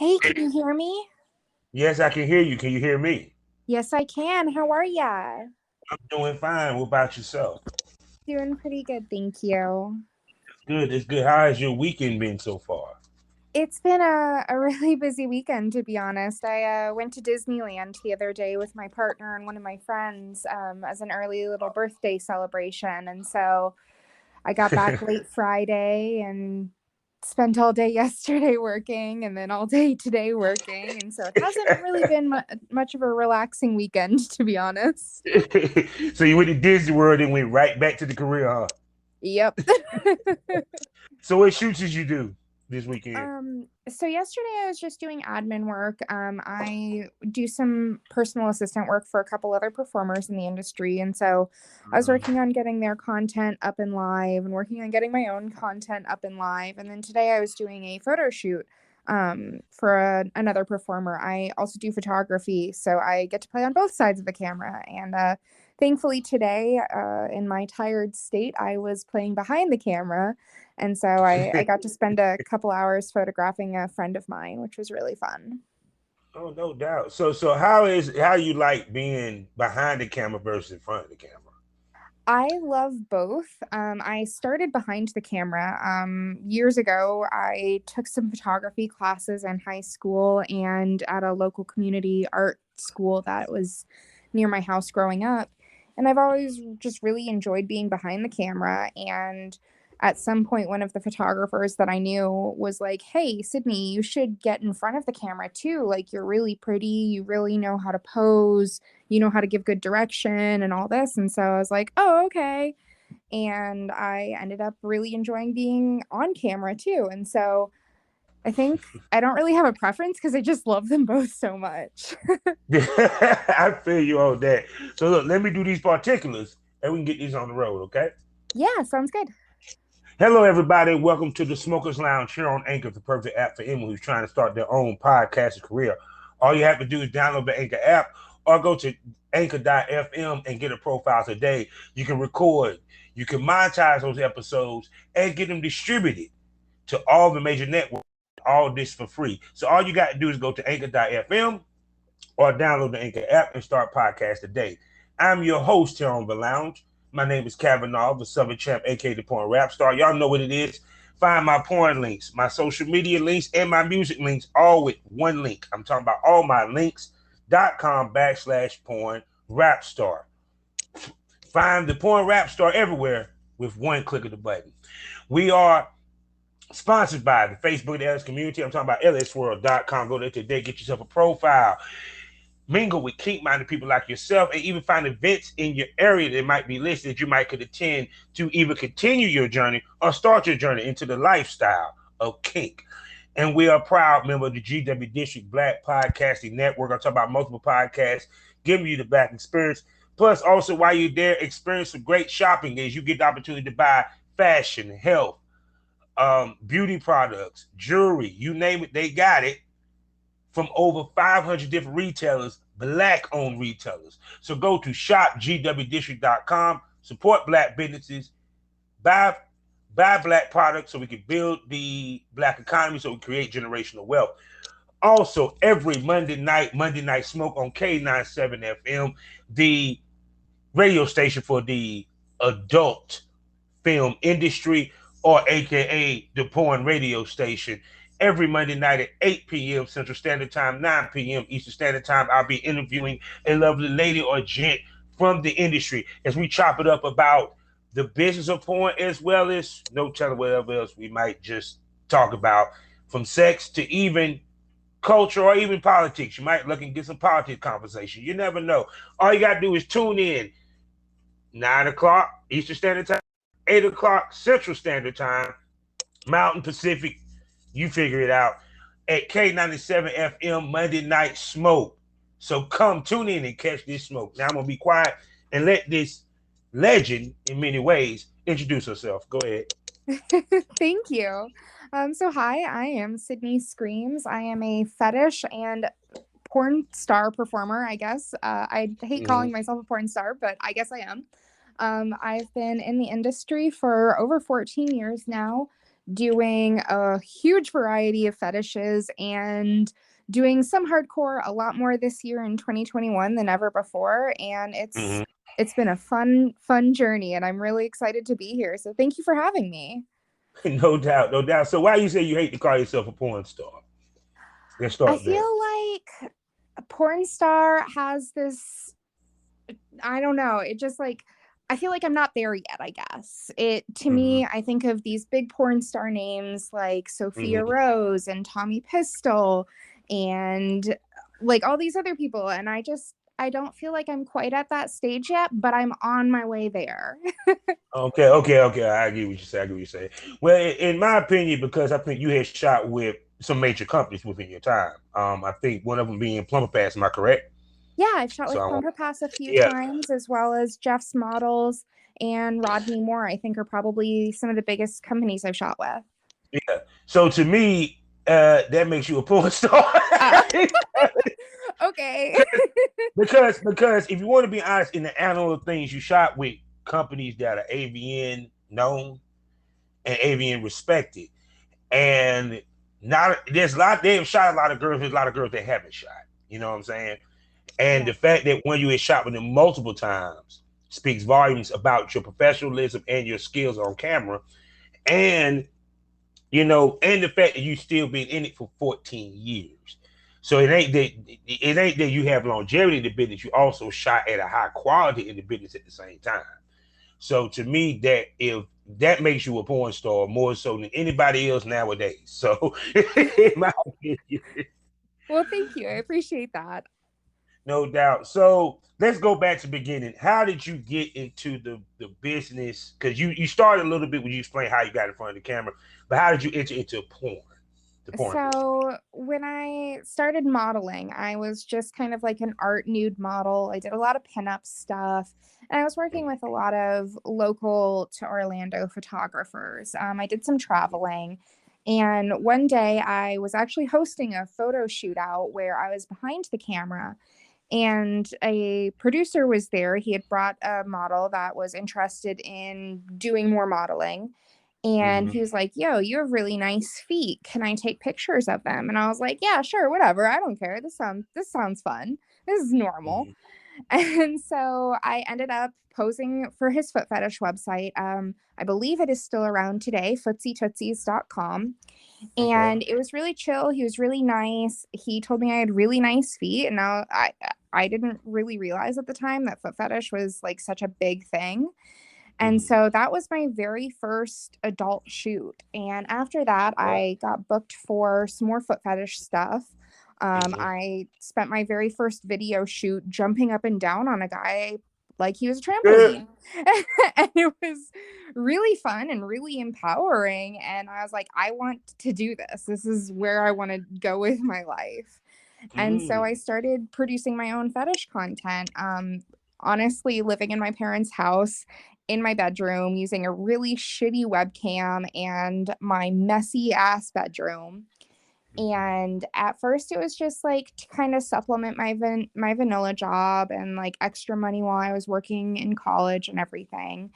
Hey, can you hear me? Yes, I can hear you. Can you hear me? Yes, I can. How are ya? I'm doing fine. What about yourself? Doing pretty good, thank you. Good. It's good. How has your weekend been so far? It's been a really busy weekend, to be honest. I went to Disneyland the other day with my partner and one of my friends as an early little birthday celebration. And so I got back late Friday and spent all day yesterday working and then all day today working. And so it hasn't really been much of a relaxing weekend, to be honest. So you went to Disney World and went right back to the career, huh? Yep. So what shoots did you do this weekend? So yesterday I was just doing admin work. I do some personal assistant work for a couple other performers in the industry. And so I was working on getting their content up and live and working on getting my own content up and live. And then today I was doing a photo shoot for another performer. I also do photography, so I get to play on both sides of the camera. And thankfully today, in my tired state, I was playing behind the camera, and so I got to spend a couple hours photographing a friend of mine, which was really fun. Oh, no doubt. So how you like being behind the camera versus in front of the camera? I love both. I started behind the camera years ago. I took some photography classes in high school and at a local community art school that was near my house growing up. And I've always just really enjoyed being behind the camera. And at some point, one of the photographers that I knew was like, "Hey, Sydney, you should get in front of the camera too. Like, you're really pretty. You really know how to pose, you know how to give good direction and all this." And so I was like, "Oh, okay." And I ended up really enjoying being on camera too. And so I think I don't really have a preference because I just love them both so much. I feel you on that. So look, let me do these particulars and we can get these on the road, okay? Yeah, sounds good. Hello, everybody. Welcome to the Smokers Lounge here on Anchor, the perfect app for anyone who's trying to start their own podcast career. All you have to do is download the Anchor app or go to anchor.fm and get a profile today. You can record, you can monetize those episodes and get them distributed to all the major networks. All this for free. So all you got to do is go to anchor.fm or download the Anchor app and start podcast today. I'm your host here on the lounge. My name is Kavanaugh, the Southern Champ, aka the Porn Rap Star. Y'all know what it is. Find my porn links, my social media links, and my music links all with one link. I'm talking about all my links.com/porn rap star. Find the porn rap star everywhere with one click of the button. We are sponsored by the Facebook LS community. I'm talking about lsworld.com. Go there today, get yourself a profile, mingle with kink-minded people like yourself, and even find events in your area that might be listed that you might could attend to either continue your journey or start your journey into the lifestyle of kink. And we are a proud member of the GW District Black Podcasting Network. I'm talking about multiple podcasts, giving you the black experience. Plus, also while you're there, experience some great shopping as you get the opportunity to buy fashion, health, beauty products, jewelry, you name it, they got it from over 500 different retailers, black-owned retailers. So go to shopgwdistrict.com, support black businesses, buy black products so we can build the black economy, so we create generational wealth. Also, every Monday night smoke on K97 FM, the radio station for the adult film industry, or AKA the porn radio station. Every Monday night at 8 p.m. Central Standard Time, 9 p.m. Eastern Standard Time, I'll be interviewing a lovely lady or gent from the industry as we chop it up about the business of porn, as well as no telling whatever else we might just talk about, from sex to even culture or even politics. You might look and get some politics conversation. You never know. All you got to do is tune in 9 o'clock Eastern Standard Time, 8 o'clock Central Standard Time, Mountain Pacific, you figure it out, at K97 FM Monday Night Smoke. So come tune in and catch this smoke. Now I'm going to be quiet and let this legend, in many ways, introduce herself. Go ahead. Thank you. So hi, I am Sydney Screams. I am a fetish and porn star performer, I guess. I hate calling Mm-hmm. myself a porn star, but I guess I am. I've been in the industry for over 14 years now, doing a huge variety of fetishes and doing some hardcore a lot more this year in 2021 than ever before. And Hmm. it's been a fun journey, and I'm really excited to be here. So thank you for having me. No doubt, no doubt. So why you say you hate to call yourself a porn star? Let's I start there. feel like a porn star has this, I don't know, it just like, I feel like I'm not there yet, I guess. It to Hmm. me, I think of these big porn star names like Sophia Hmm. Rose and Tommy Pistol and like all these other people, and I don't feel like I'm quite at that stage yet, but I'm on my way there. Okay, okay, okay. I get what you say. I get what you say. Well, in my opinion, because I think you had shot with some major companies within your time. I think one of them being Plumper Pass. Am I correct? Yeah, I've shot So with I want, Plumper Pass a few yeah, times, as well as Jeff's Models and Rodney Moore, I think are probably some of the biggest companies I've shot with. yeah. So to me, that makes you a porn star. Uh, okay. because if you want to be honest, in the animal things, you shot with companies that are AVN known and AVN respected, and not there's a lot they have shot a lot of girls. There's a lot of girls they haven't shot. You know what I'm saying? And Yeah. the fact that when you had shot with them multiple times speaks volumes about your professionalism and your skills on camera, and and the fact that you still been in it for 14 years. So it ain't that you have longevity in the business. You also shot at a high quality in the business at the same time. So to me, that if that makes you a porn star more so than anybody else nowadays. So in my opinion, Well, thank you. I appreciate that. no doubt. So let's go back to the beginning. How did you get into the business? Because you started a little bit when you explained how you got in front of the camera, but how did you enter into the porn business? So, when I started modeling, I was just kind of like an art nude model. I did a lot of pinup stuff, and I was working with a lot of local to Orlando photographers. I did some traveling, and one day I was actually hosting a photo shoot out where I was behind the camera, and a producer was there. He had brought a model that was interested in doing more modeling. And Mm-hmm. he was like, "Yo, you have really nice feet. Can I take pictures of them?" And I was like, "Yeah, sure, whatever. I don't care. This sounds fun. This is normal." Mm-hmm. And so I ended up posing for his foot fetish website. I believe it is still around today, footsietootsies.com. Okay. And it was really chill. He was really nice. He told me I had really nice feet, and now I didn't really realize at the time that foot fetish was like such a big thing. And Mm-hmm. so that was my very first adult shoot. And after that, Okay. I got booked for some more foot fetish stuff. Mm-hmm. I spent my very first video shoot jumping up and down on a guy like he was a Good. trampoline. And it was really fun and really empowering. And I was like, I want to do this. This is where I want to go with my life. And so I Mm. started producing my own fetish content. Honestly, living in my parents' house in my bedroom using a really shitty webcam and my messy ass bedroom. Mm-hmm. And at first, it was just like to kind of supplement my vanilla job and like extra money while I was working in college and everything.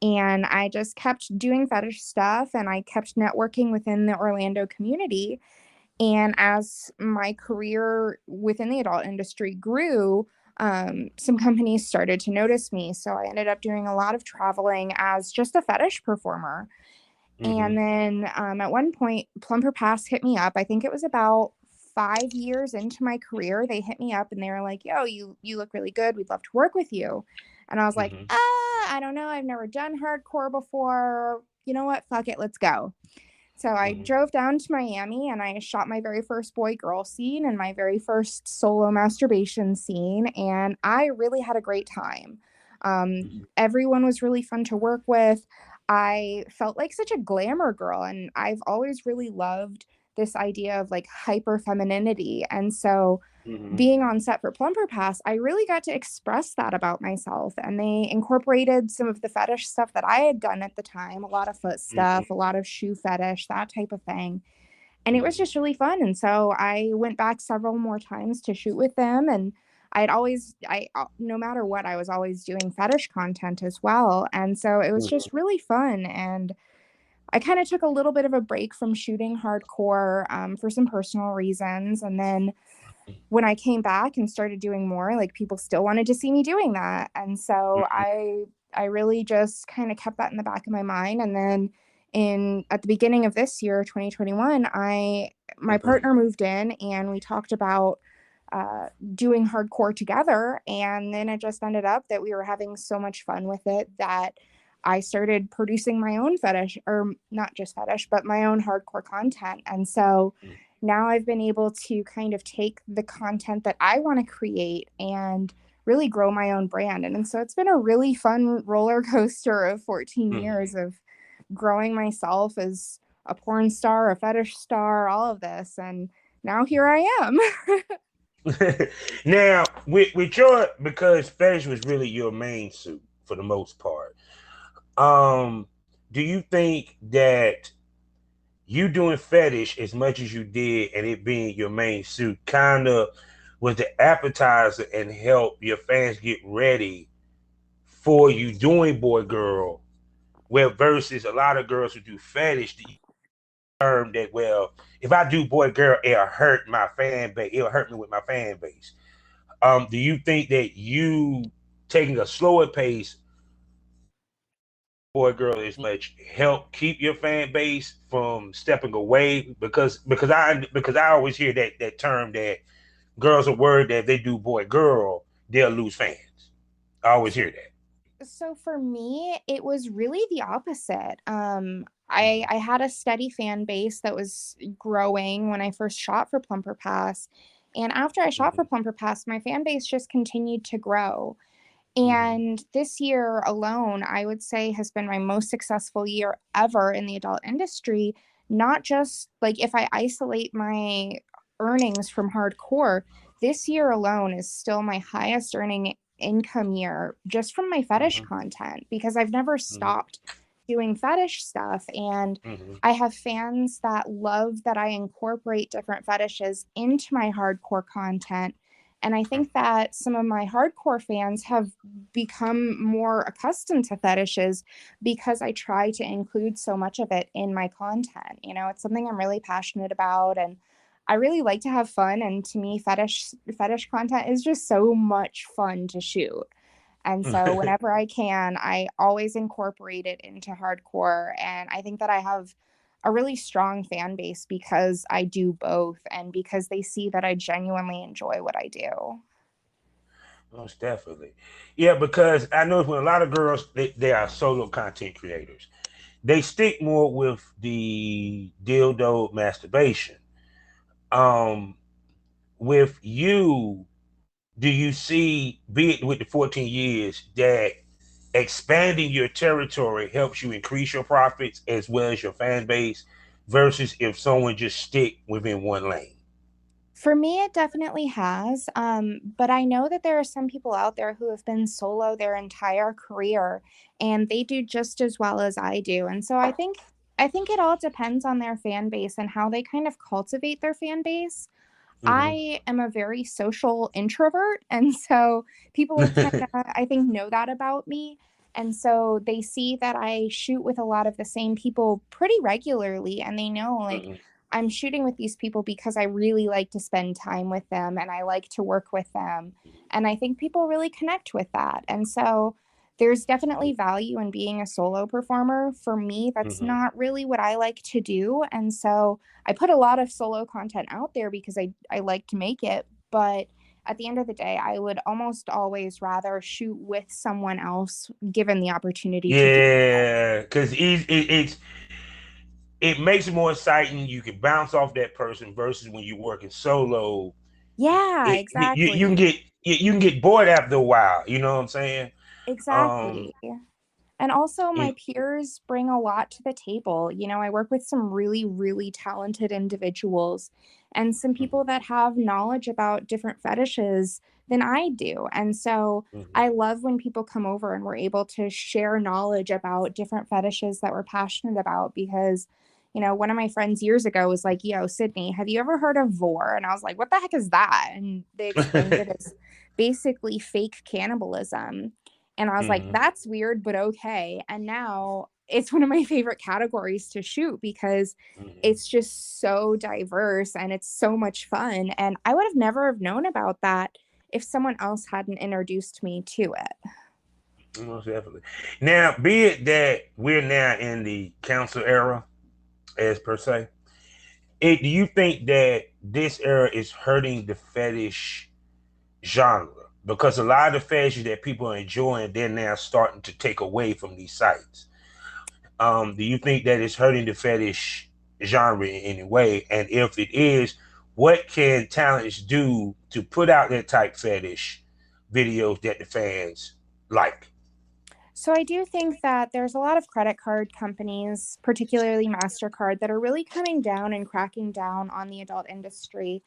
And I just kept doing fetish stuff and I kept networking within the Orlando community. And as my career within the adult industry grew, some companies started to notice me. So I ended up doing a lot of traveling as just a fetish performer. Mm-hmm. And then at one point, Plumper Pass hit me up. I think it was about 5 years into my career. They hit me up and they were like, "Yo, you look really good. We'd love to work with you." And I was like, Mm-hmm. I don't know. I've never done hardcore before. You know what? Fuck it. Let's go." So I Mm-hmm. drove down to Miami and I shot my very first boy girl scene and my very first solo masturbation scene. And I really had a great time. Everyone was really fun to work with. I felt like such a glamour girl. And I've always really loved this idea of like hyper femininity. And so Mm-hmm. being on set for Plumper Pass, I really got to express that about myself. And they incorporated some of the fetish stuff that I had done at the time, a lot of foot Mm-hmm. stuff, a lot of shoe fetish, that type of thing. And it was Mm-hmm. just really fun. And so I went back several more times to shoot with them. And no matter what, I was always doing fetish content as well. And so it was Mm-hmm. just really fun. And I kind of took a little bit of a break from shooting hardcore for some personal reasons. And then when I came back and started doing more, like people still wanted to see me doing that. And so Mhm, I really just kind of kept that in the back of my mind. And then in at the beginning of this year, 2021, I my mhm, partner moved in and we talked about doing hardcore together. And then it just ended up that we were having so much fun with it that I started producing my own fetish, or not just fetish, but my own hardcore content. And so now I've been able to kind of take the content that I want to create and really grow my own brand. And so it's been a really fun roller coaster of 14 mhm. years of growing myself as a porn star, a fetish star, all of this. And now here I am. Now, with your, because fetish was really your main suit for the most part. Um, do you think that you doing fetish as much as you did and it being your main suit kind of was the appetizer and help your fans get ready for you doing boy girl? Well, versus a lot of girls who do fetish, the term that, well, if I do boy girl, it'll hurt my fan base. It'll hurt me with my fan base. Do you think that you taking a slower pace boy girl as much help keep your fan base from stepping away? Because I always hear that term that girls are worried that if they do boy girl, they'll lose fans. I always hear that. So for me, it was really the opposite. Mm-hmm. I had a steady fan base that was growing when I first shot for Plumper Pass. And after I shot for Mm-hmm. Plumper Pass, my fan base just continued to grow. Mm-hmm. And this year alone, I would say has been my most successful year ever in the adult industry. Not just like if I isolate my earnings from hardcore, this year alone is still my highest earning income year just from my fetish Mm-hmm. content because I've never Mm-hmm. stopped doing fetish stuff. And Mm-hmm. I have fans that love that I incorporate different fetishes into my hardcore content. And I think that some of my hardcore fans have become more accustomed to fetishes because I try to include so much of it in my content. You know, it's something I'm really passionate about and I really like to have fun, and to me fetish content is just so much fun to shoot. And so Mm-hmm. whenever I can, I always incorporate it into hardcore. And I think that I have a really strong fan base because I do both and because they see that I genuinely enjoy what I do. Most definitely. Yeah, because I know when a lot of girls they are solo content creators, they stick more with the dildo masturbation. Um, with you, do you see, be it with the 14 years, that expanding your territory helps you increase your profits as well as your fan base versus if someone just stick within one lane? For me, it definitely has. But I know that there are some people out there who have been solo their entire career and they do just as well as I do. And so I think it all depends on their fan base and how they kind of cultivate their fan base. Mm-hmm. I am a very social introvert, and so people kind of, I think, know that about me. And so they see that I shoot with a lot of the same people pretty regularly, and they know like Mm-hmm. I'm shooting with these people because I really like to spend time with them and I like to work with them. And I think people really connect with that. And so there's definitely value in being a solo performer. For me, that's Mm-hmm. not really what I like to do. And so I put a lot of solo content out there because I like to make it, but at the end of the day, I would almost always rather shoot with someone else given the opportunity to do that. Yeah, because it makes it more exciting. You can bounce off that person versus when you're working solo. Yeah, You can exactly. you can get bored after a while. You know what I'm saying? Um, Exactly. And also, my and, peers bring a lot to the table. You know, I work with some really, really talented individuals and some people that have knowledge about different fetishes than I do. And so mhm, I love when people come over and we're able to share knowledge about different fetishes that we're passionate about because. You know, one of my friends years ago was like, Yo, Sydney, have you ever heard of vor? And I was like, what the heck is that? And they explained it as basically fake cannibalism. And I was like, mhm, that's weird, but okay. And now it's one of my favorite categories to shoot because Mm-hmm. it's just so diverse and it's so much fun. And I would have never have known about that if someone else hadn't introduced me to it. Most definitely. Now, be it that we're now in the council era, as per se, do you think that this era is hurting the fetish genre? Because a lot of the fetishes that people are enjoying, they're now starting to take away from these sites. Do you think that it's hurting the fetish genre in any way? And if it is, what can talents do to put out that type fetish videos that the fans like? So I do think that there's a lot of credit card companies, particularly MasterCard, that are really coming down and cracking down on the adult industry.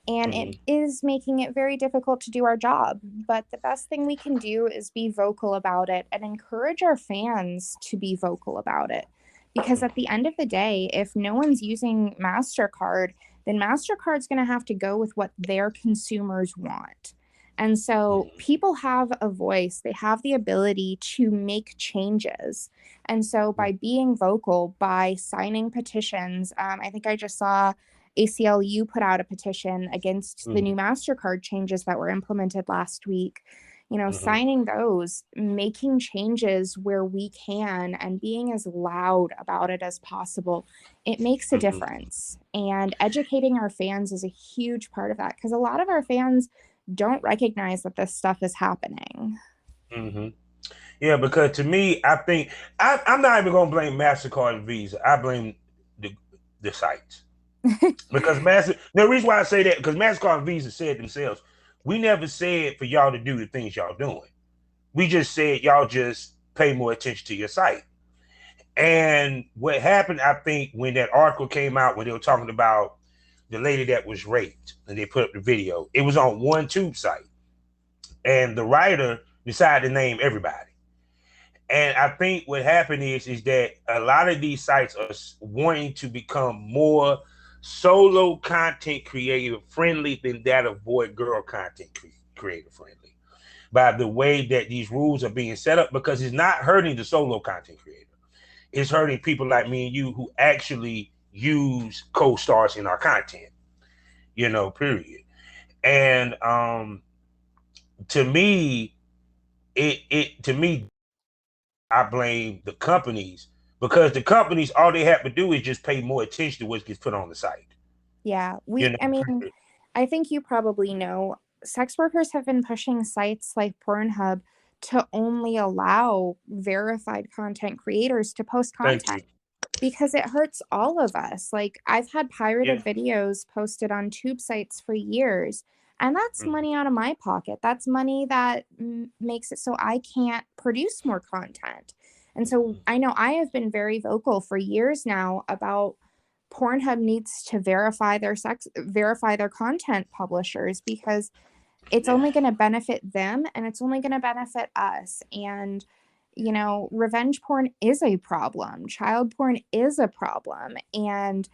And it Mm-hmm. is making it very difficult to do our job. But the best thing we can do is be vocal about it and encourage our fans to be vocal about it. Because at the end of the day, if no one's using MasterCard, then MasterCard's going to have to go with what their consumers want. And so Mm-hmm. people have a voice, they have the ability to make changes. And so by being vocal, by signing petitions, I think I just saw ACLU put out a petition against the Mm-hmm. new MasterCard changes that were implemented last week. You know, Mm-hmm. signing those, making changes where we can, and being as loud about it as possible, it makes a Mm-hmm. difference. And educating our fans is a huge part of that because a lot of our fans don't recognize that this stuff is happening. Mm-hmm. Yeah, because to me, I think I'm not even gonna blame MasterCard and Visa. I blame the the sites. Because the reason why I say that, because MasterCard and Visa said themselves, we never said for y'all to do the things y'all doing. We just said y'all just pay more attention to your site. And what happened, I think, when that article came out, when they were talking about the lady that was raped and they put up the video, it was on one tube site. And the writer decided to name everybody. And I think what happened is that a lot of these sites are wanting to become more solo content creator friendly than that of boy girl content creator friendly by the way that these rules are being set up, because it's not hurting the solo content creator. It's hurting people like me and you who actually use co-stars in our content, period. And to me, it to me I blame the companies, because the companies, all they have to do is just pay more attention to what gets put on the site. Yeah, You know, I mean, I think you probably know sex workers have been pushing sites like Pornhub to only allow verified content creators to post thank content you. because it hurts all of us. Like, I've had Yeah. pirated videos posted on tube sites for years, and that's Mm-hmm. money out of my pocket. That's money that makes it so I can't produce more content. And so I know I have been very vocal for years now about Pornhub needs to verify their content publishers because it's Yeah. only going to benefit them and it's only going to benefit us. And revenge porn is a problem. Child porn is a problem. And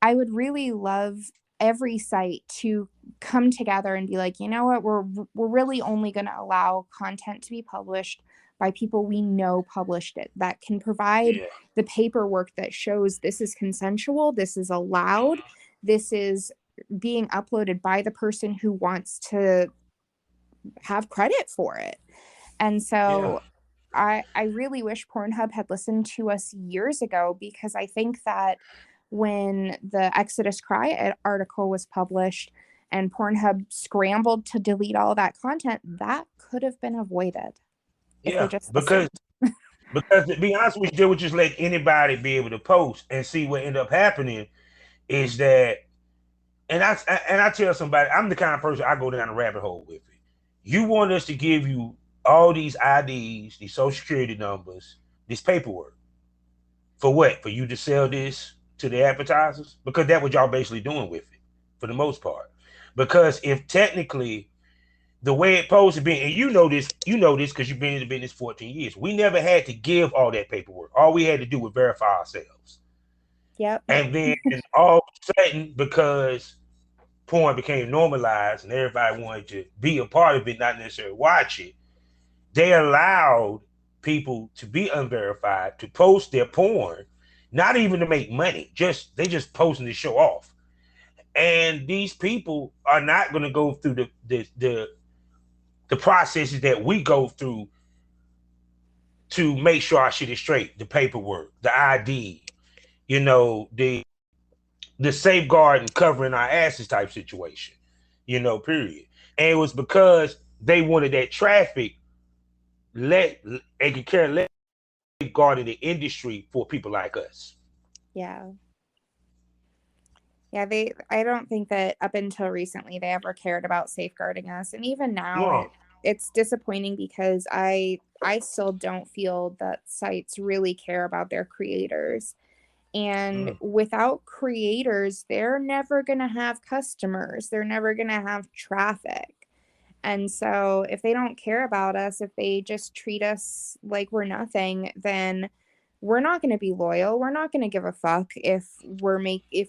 I would really love every site to come together and be like, you know what, we're really only going to allow content to be published by people we know published it, that can provide Yeah. the paperwork that shows this is consensual, this is allowed, this is being uploaded by the person who wants to have credit for it. And Yeah. so I really wish Pornhub had listened to us years ago, because I think that when the Exodus Cry article was published and Pornhub scrambled to delete all that content, that could have been avoided if they Yeah. just Because listened. to be honest with you, they would just let anybody be able to post, and see what end up happening is that, and I tell somebody, I'm the kind of person, I go down a rabbit hole with it. You want us to give you all these IDs, these social security numbers, this paperwork. For what? For you to sell this to the advertisers? Because that's what y'all basically doing with it, for the most part. Because if technically the way it supposed to be, and you know this because you've been in the business 14 years, we never had to give all that paperwork. All we had to do was verify ourselves. Yep. And then all of a sudden, because porn became normalized and everybody wanted to be a part of it, not necessarily watch it, they allowed people to be unverified to post their porn, not even to make money. They just posting to show off. And these people are not going to go through the processes that we go through to make sure our shit is straight. The paperwork, the ID, the safeguard and covering our asses type situation, period. And it was because they wanted that traffic let and could care less safeguarding the industry for people like us. Yeah. Yeah, I don't think that up until recently they ever cared about safeguarding us. And even now No. it's disappointing because I still don't feel that sites really care about their creators. And Mm. without creators, they're never going to have customers. They're never going to have traffic. And so if they don't care about us, if they just treat us like we're nothing, then we're not going to be loyal. We're not going to give a fuck if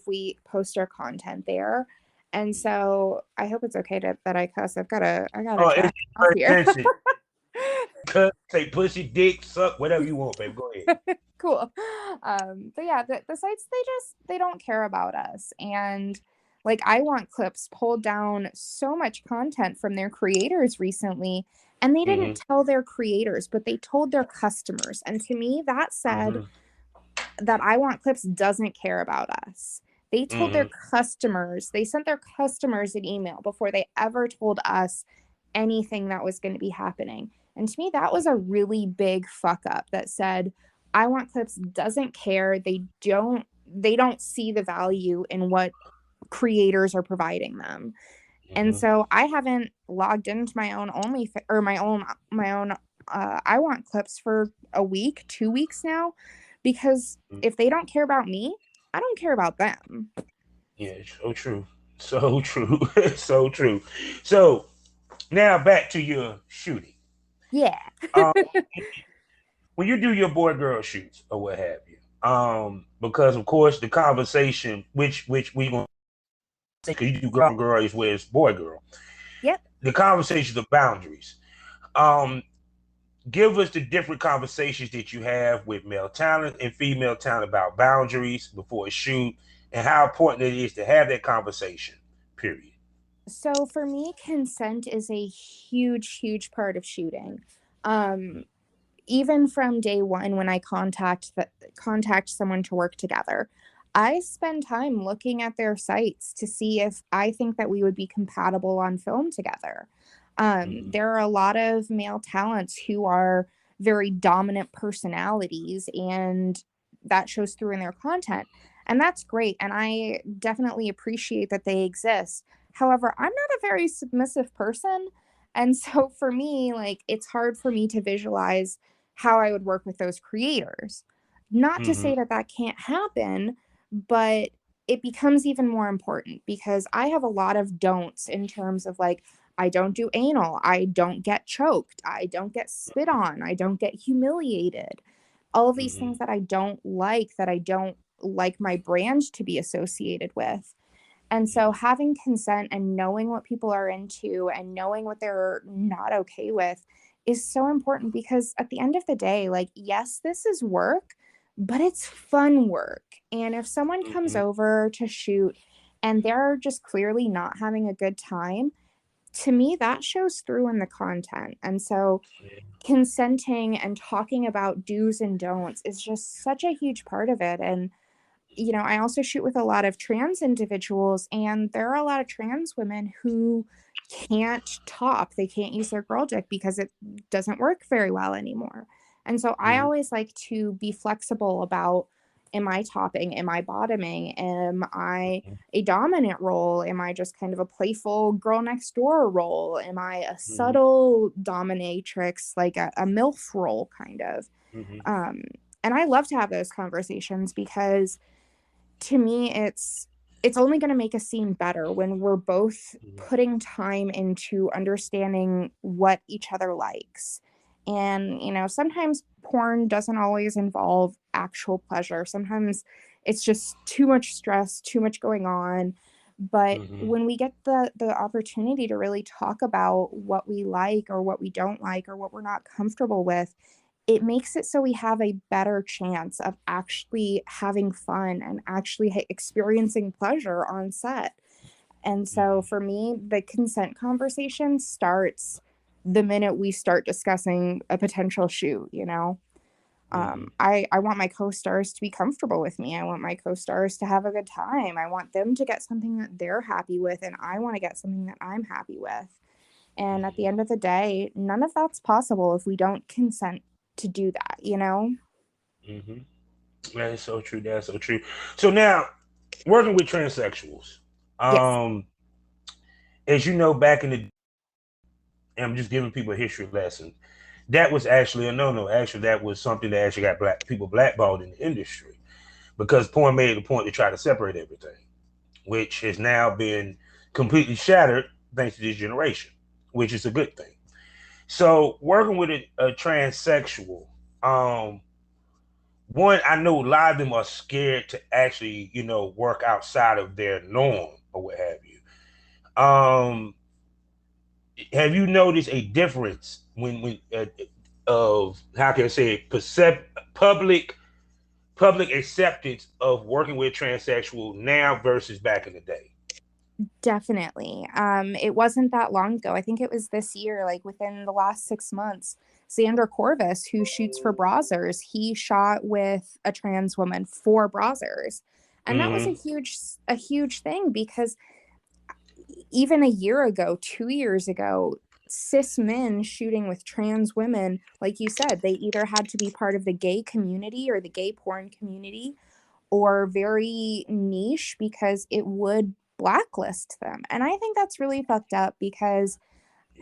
we post our content there. And so I hope it's okay that I cuss. I gotta Oh, try it's off here. offensive. Cut, say pussy, dick, suck, whatever you want, baby. Go ahead. Cool. But yeah, the sites, they don't care about us. And like, I Want Clips pulled down so much content from their creators recently, and they Mm-hmm. didn't tell their creators, but they told their customers. And to me, that said Mm-hmm. that I Want Clips doesn't care about us. They told their Mm-hmm. customers, they sent their customers an email before they ever told us anything that was going to be happening. And to me, that was a really big fuck up that said, I Want Clips doesn't care. They don't see the value in what creators are providing them. And Mm-hmm. so I haven't logged into my own or my own I Want Clips for a week, 2 weeks now, because if they don't care about me, I don't care about them. Yeah, so true. So true. So true. So now back to your shooting. Yeah. Um, when you do your boy girl shoots or what have you, because of course the conversation, which we gonna say, because you do girl girl as well as boy girl, Yep. the conversations of boundaries. Um, give us the different conversations that you have with male talent and female talent about boundaries before a shoot, and how important it is to have that conversation. Period. So for me, consent is a huge, huge part of shooting. Um, Even from day one, when I contact someone to work together, I spend time looking at their sites to see if I think that we would be compatible on film together. Mm-hmm. There are a lot of male talents who are very dominant personalities, and that shows through in their content. And that's great. And I definitely appreciate that they exist. However, I'm not a very submissive person. And so for me, like, it's hard for me to visualize how I would work with those creators. Not to Mm-hmm. say that that can't happen, but it becomes even more important because I have a lot of don'ts in terms of like, I don't do anal, I don't get choked, I don't get spit on, I don't get humiliated. All of these Mm-hmm. things that I don't like my brand to be associated with. And so having consent and knowing what people are into and knowing what they're not okay with is so important because at the end of the day, like, yes, this is work, but it's fun work. And if someone comes Mm-hmm. over to shoot and they're just clearly not having a good time, to me, that shows through in the content. And so consenting and talking about do's and don'ts is just such a huge part of it. And I also shoot with a lot of trans individuals, and there are a lot of trans women who can't top. They can't use their girl dick because it doesn't work very well anymore. And so I Mm-hmm. always like to be flexible about, am I topping? Am I bottoming? Am I a dominant role? Am I just kind of a playful girl next door role? Am I a Mm-hmm. subtle dominatrix, like a MILF role kind of? Mm-hmm. Um, and I love to have those conversations because to me it's only going to make a scene better when we're both putting time into understanding what each other likes. And sometimes porn doesn't always involve actual pleasure. Sometimes it's just too much stress, too much going on. But Mm-hmm. when we get the opportunity to really talk about what we like or what we don't like or what we're not comfortable with, it makes it so we have a better chance of actually having fun and actually experiencing pleasure on set. And so Mhm. for me, the consent conversation starts the minute we start discussing a potential shoot, you know? Mhm. I want my co-stars to be comfortable with me. I want my co-stars to have a good time. I want them to get something that they're happy with, and I want to get something that I'm happy with. And at the Mhm. end of the day, none of that's possible if we don't consent to do that, you know? Mhm. That is so true. That's so true. So now, working with transsexuals, Yes, um, as you know, back in the, and I'm just giving people a history lesson. That was actually a no-no. Actually, that was something that actually got black people blackballed in the industry because porn made it a point to try to separate everything, which has now been completely shattered thanks to this generation, which is a good thing. So, working with a transsexual, um, one, I know a lot of them are scared to actually, work outside of their norm or what have you. Have you noticed a difference when of how can I say it, public acceptance of working with transsexual now versus back in the day? definitely. It wasn't that long ago. I think it was this year, like within the last 6 months. Xander Corvus, who shoots for Brazzers, he shot with a trans woman for Brazzers. And that was Mm-hmm. a huge thing because even a year ago, 2 years ago, cis men shooting with trans women, like you said, they either had to be part of the gay community or the gay porn community or very niche because it would blacklist them. And I think that's really fucked up because,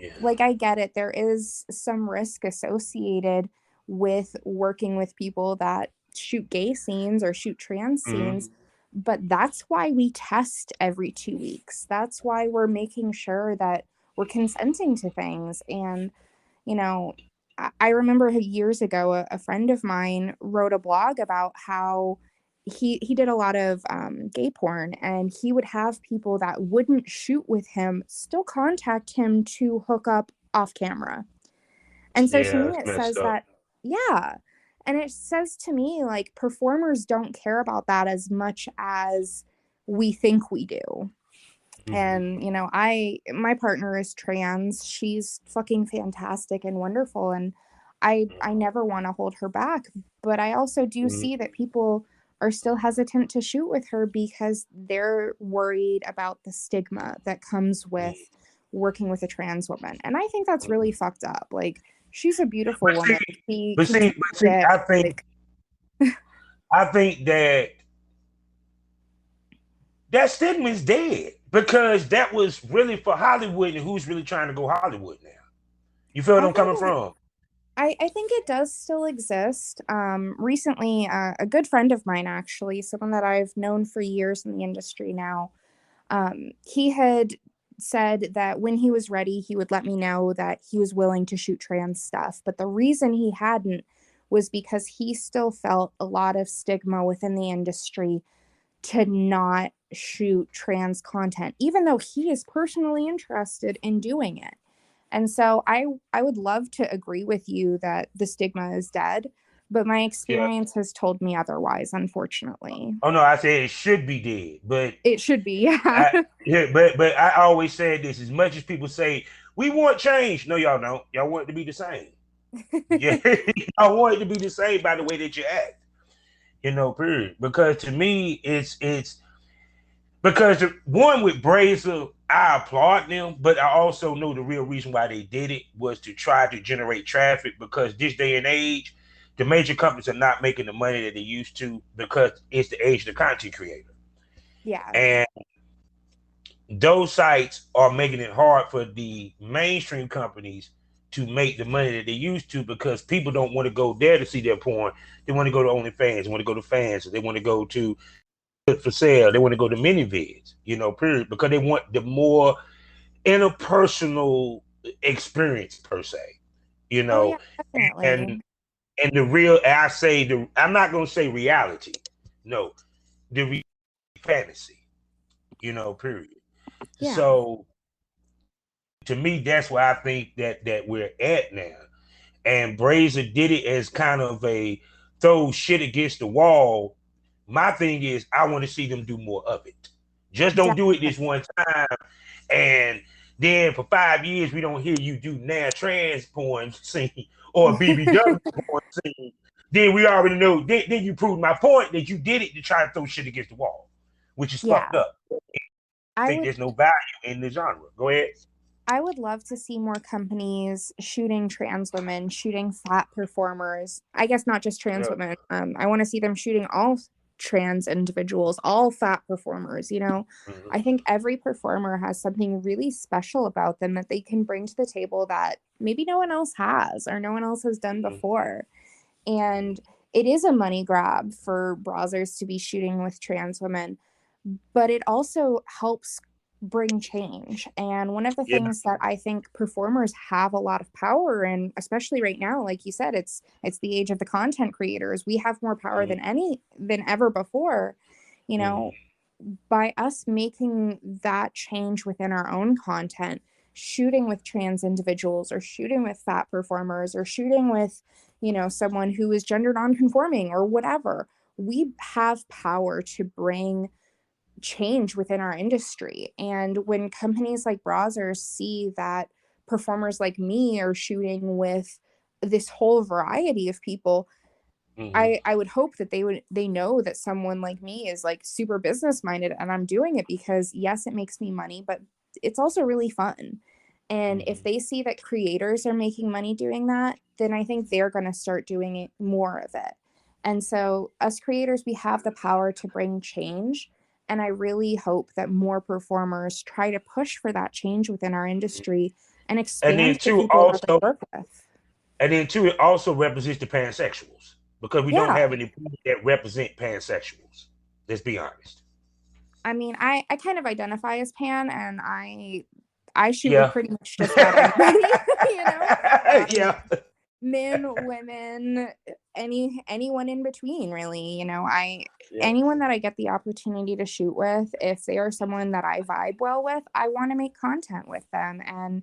Yeah. like, I get it. There is some risk associated with working with people that shoot gay scenes or shoot trans Mm-hmm. scenes. But that's why we test every 2 weeks. That's why we're making sure that we're consenting to things. And you know, I remember years ago, a friend of mine wrote a blog about how he did a lot of gay porn, and he would have people that wouldn't shoot with him still contact him to hook up off camera. And so to Yeah, me, it's it messed says up. that, yeah. And it says to me, like, performers don't care about that as much as we think we do. Mm-hmm. And, my partner is trans. She's fucking fantastic and wonderful. And I never want to hold her back. But I also do Mm-hmm. see that people are still hesitant to shoot with her because they're worried about the stigma that comes with working with a trans woman. And I think that's really fucked up. Like, she's a beautiful But see, woman. She but can see, take but see, it. I think Like, I think that that stigma is dead because that was really for Hollywood, and who's really trying to go Hollywood now? You feel what I I'm think coming from? I think it does still exist. Recently, a good friend of mine, actually, someone that I've known for years in the industry now, he had said that when he was ready, he would let me know that he was willing to shoot trans stuff. But the reason he hadn't was because he still felt a lot of stigma within the industry to not shoot trans content, even though he is personally interested in doing it. And so I would love to agree with you that the stigma is dead, but my Yeah. experience has told me otherwise, unfortunately. Oh no, I said it should be dead, but It should be, yeah. I yeah, but I always said this. As much as people say we want change, no, y'all don't. Y'all want it to be the same. Yeah, y'all want it to be the same by the way that you act. Period. Because to me, it's because the one with Brazer, I applaud them, but I also know the real reason why they did it was to try to generate traffic. Because this day and age, the major companies are not making the money that they used to because it's the age of the content creator, Yeah. and those sites are making it hard for the mainstream companies to make the money that they used to because people don't want to go there to see their porn. They want to go to OnlyFans. They want to go to fans. They want to go to for sale. They want to go to minivids, period, because they want the more interpersonal experience per se, you Oh yeah, know, and definitely. and the real. I say I'm not gonna say reality, no, the fantasy, period. Yeah. So to me, that's why I think that we're at now. and Brazier did it as kind of a throw shit against the wall. My thing is, I want to see them do more of it. Just don't do it this one time, and then for 5 years we don't hear you do now trans porn scene or a BBW porn scene. Then we already know. Then you proved my point that you did it to try to throw shit against the wall, which is fucked Yeah. up. I I think would there's no value in the genre. Go ahead. I would love to see more companies shooting trans women, shooting fat performers. I guess not just trans Yeah. women. I want to see them shooting all trans individuals, all fat performers. Mm-hmm. I think every performer has something really special about them that they can bring to the table that maybe no one else has or no one else has done Mm-hmm. before. And it is a money grab for browsers to be shooting with trans women, but it also helps bring change. And one of the Yeah. things that I think performers have a lot of power in, especially right now, like you said, it's the age of the content creators. We have more power Mm-hmm. than ever before, you Mm-hmm. know, by us making that change within our own content, shooting with trans individuals or shooting with fat performers or shooting with, someone who is gender nonconforming or whatever, we have power to bring change within our industry. And when companies like Brazzers see that performers like me are shooting with this whole variety of people, Mm-hmm. I would hope that they know that someone like me is like super business minded and I'm doing it because yes, it makes me money, but it's also really fun. And if Mm-hmm. they see that creators are making money doing that, then I think they're going to start doing it more of it. And so us creators, we have the power to bring change. And I really hope that more performers try to push for that change within our industry and And expand then the two people that they also, work with. it also represents the pansexuals because we don't Yeah. have any people that represent pansexuals. Let's be honest. I mean, I kind of identify as pan, and I shoot with Yeah. pretty much just about anybody, you know, um, Yeah. men, women, anyone in between, really. I Yeah. anyone that I get the opportunity to shoot with, if they are someone that I vibe well with, I want to make content with them. And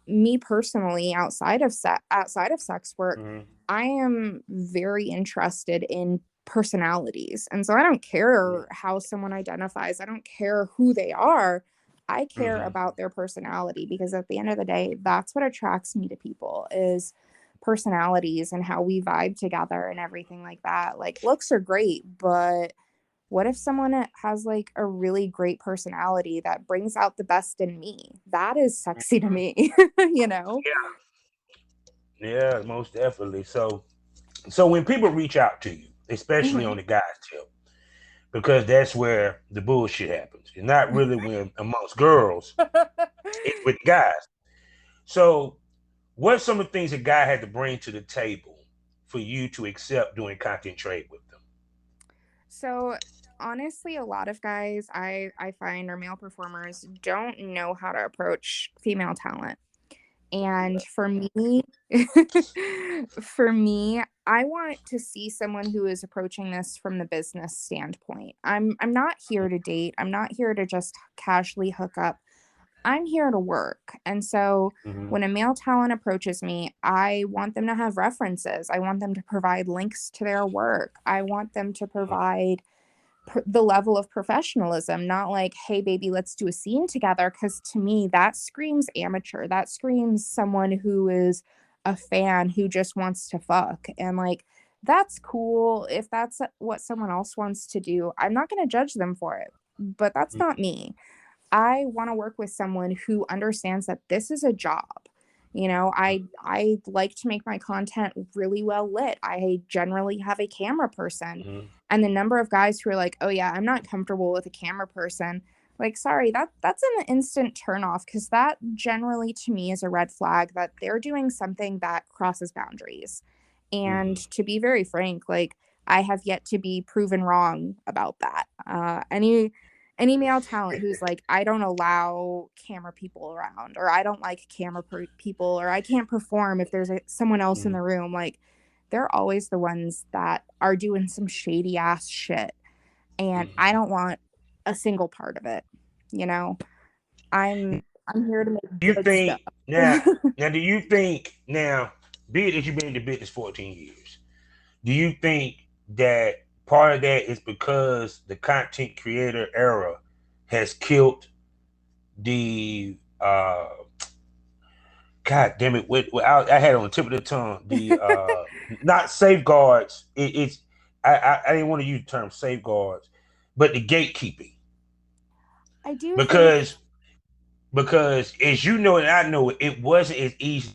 me personally, outside of sex work, Mm-hmm. I am very interested in personalities. And so I don't care how someone identifies. I don't care who they are. I care Mm-hmm. about their personality because at the end of the day, that's what attracts me to people is personalities and how we vibe together and everything like that. Like looks are great, but what if someone has like a really great personality that brings out the best in me? That is sexy to me, you know? Yeah, most definitely. So when people reach out to you, especially Mhm. on the guys tip, because that's where the bullshit happens. It's not really when amongst girls, it's with guys. So what's some of the things a guy had to bring to the table for you to accept doing content trade with them? So honestly, a lot of guys I find are male performers don't know how to approach female talent. And for me, for me, I want to see someone who is approaching this from the business standpoint. I'm not here to date. I'm not here to just casually hook up. I'm here to work. And so Mm-hmm. when a male talent approaches me, I want them to have references. I want them to provide links to their work. I want them to provide the level of professionalism, not like, hey, baby, let's do a scene together. Because to me, that screams amateur. That screams someone who is a fan who just wants to fuck. And like, that's cool. If that's what someone else wants to do, I'm not going to judge them for it. But that's not me. I want to work with someone who understands that this is a job. I like to make my content really well lit. I generally have a camera person. Mm-hmm. And the number of guys who are like, "Oh yeah, I'm not comfortable with a camera person." Like, sorry, that's an instant turn off because that generally to me is a red flag that they're doing something that crosses boundaries. And Mm-hmm. to be very frank, like I have yet to be proven wrong about that. Any male talent who's like, I don't allow camera people around, or I don't like people, or I can't perform if there's someone else in Mm-hmm. the room, like they're always the ones that are doing some shady ass shit. And I Mm-hmm. don't want a single part of it. You know, I'm I'm here to make You good stuff. think now? Now, do you think now? be it that you've been in the business 14 years, do you think that part of that is because the content creator era has killed the God damn it! I had it on the tip of the tongue. The not safeguards. It's I didn't want to use the term safeguards, but the gatekeeping I do think because as you know and I know it wasn't as easy.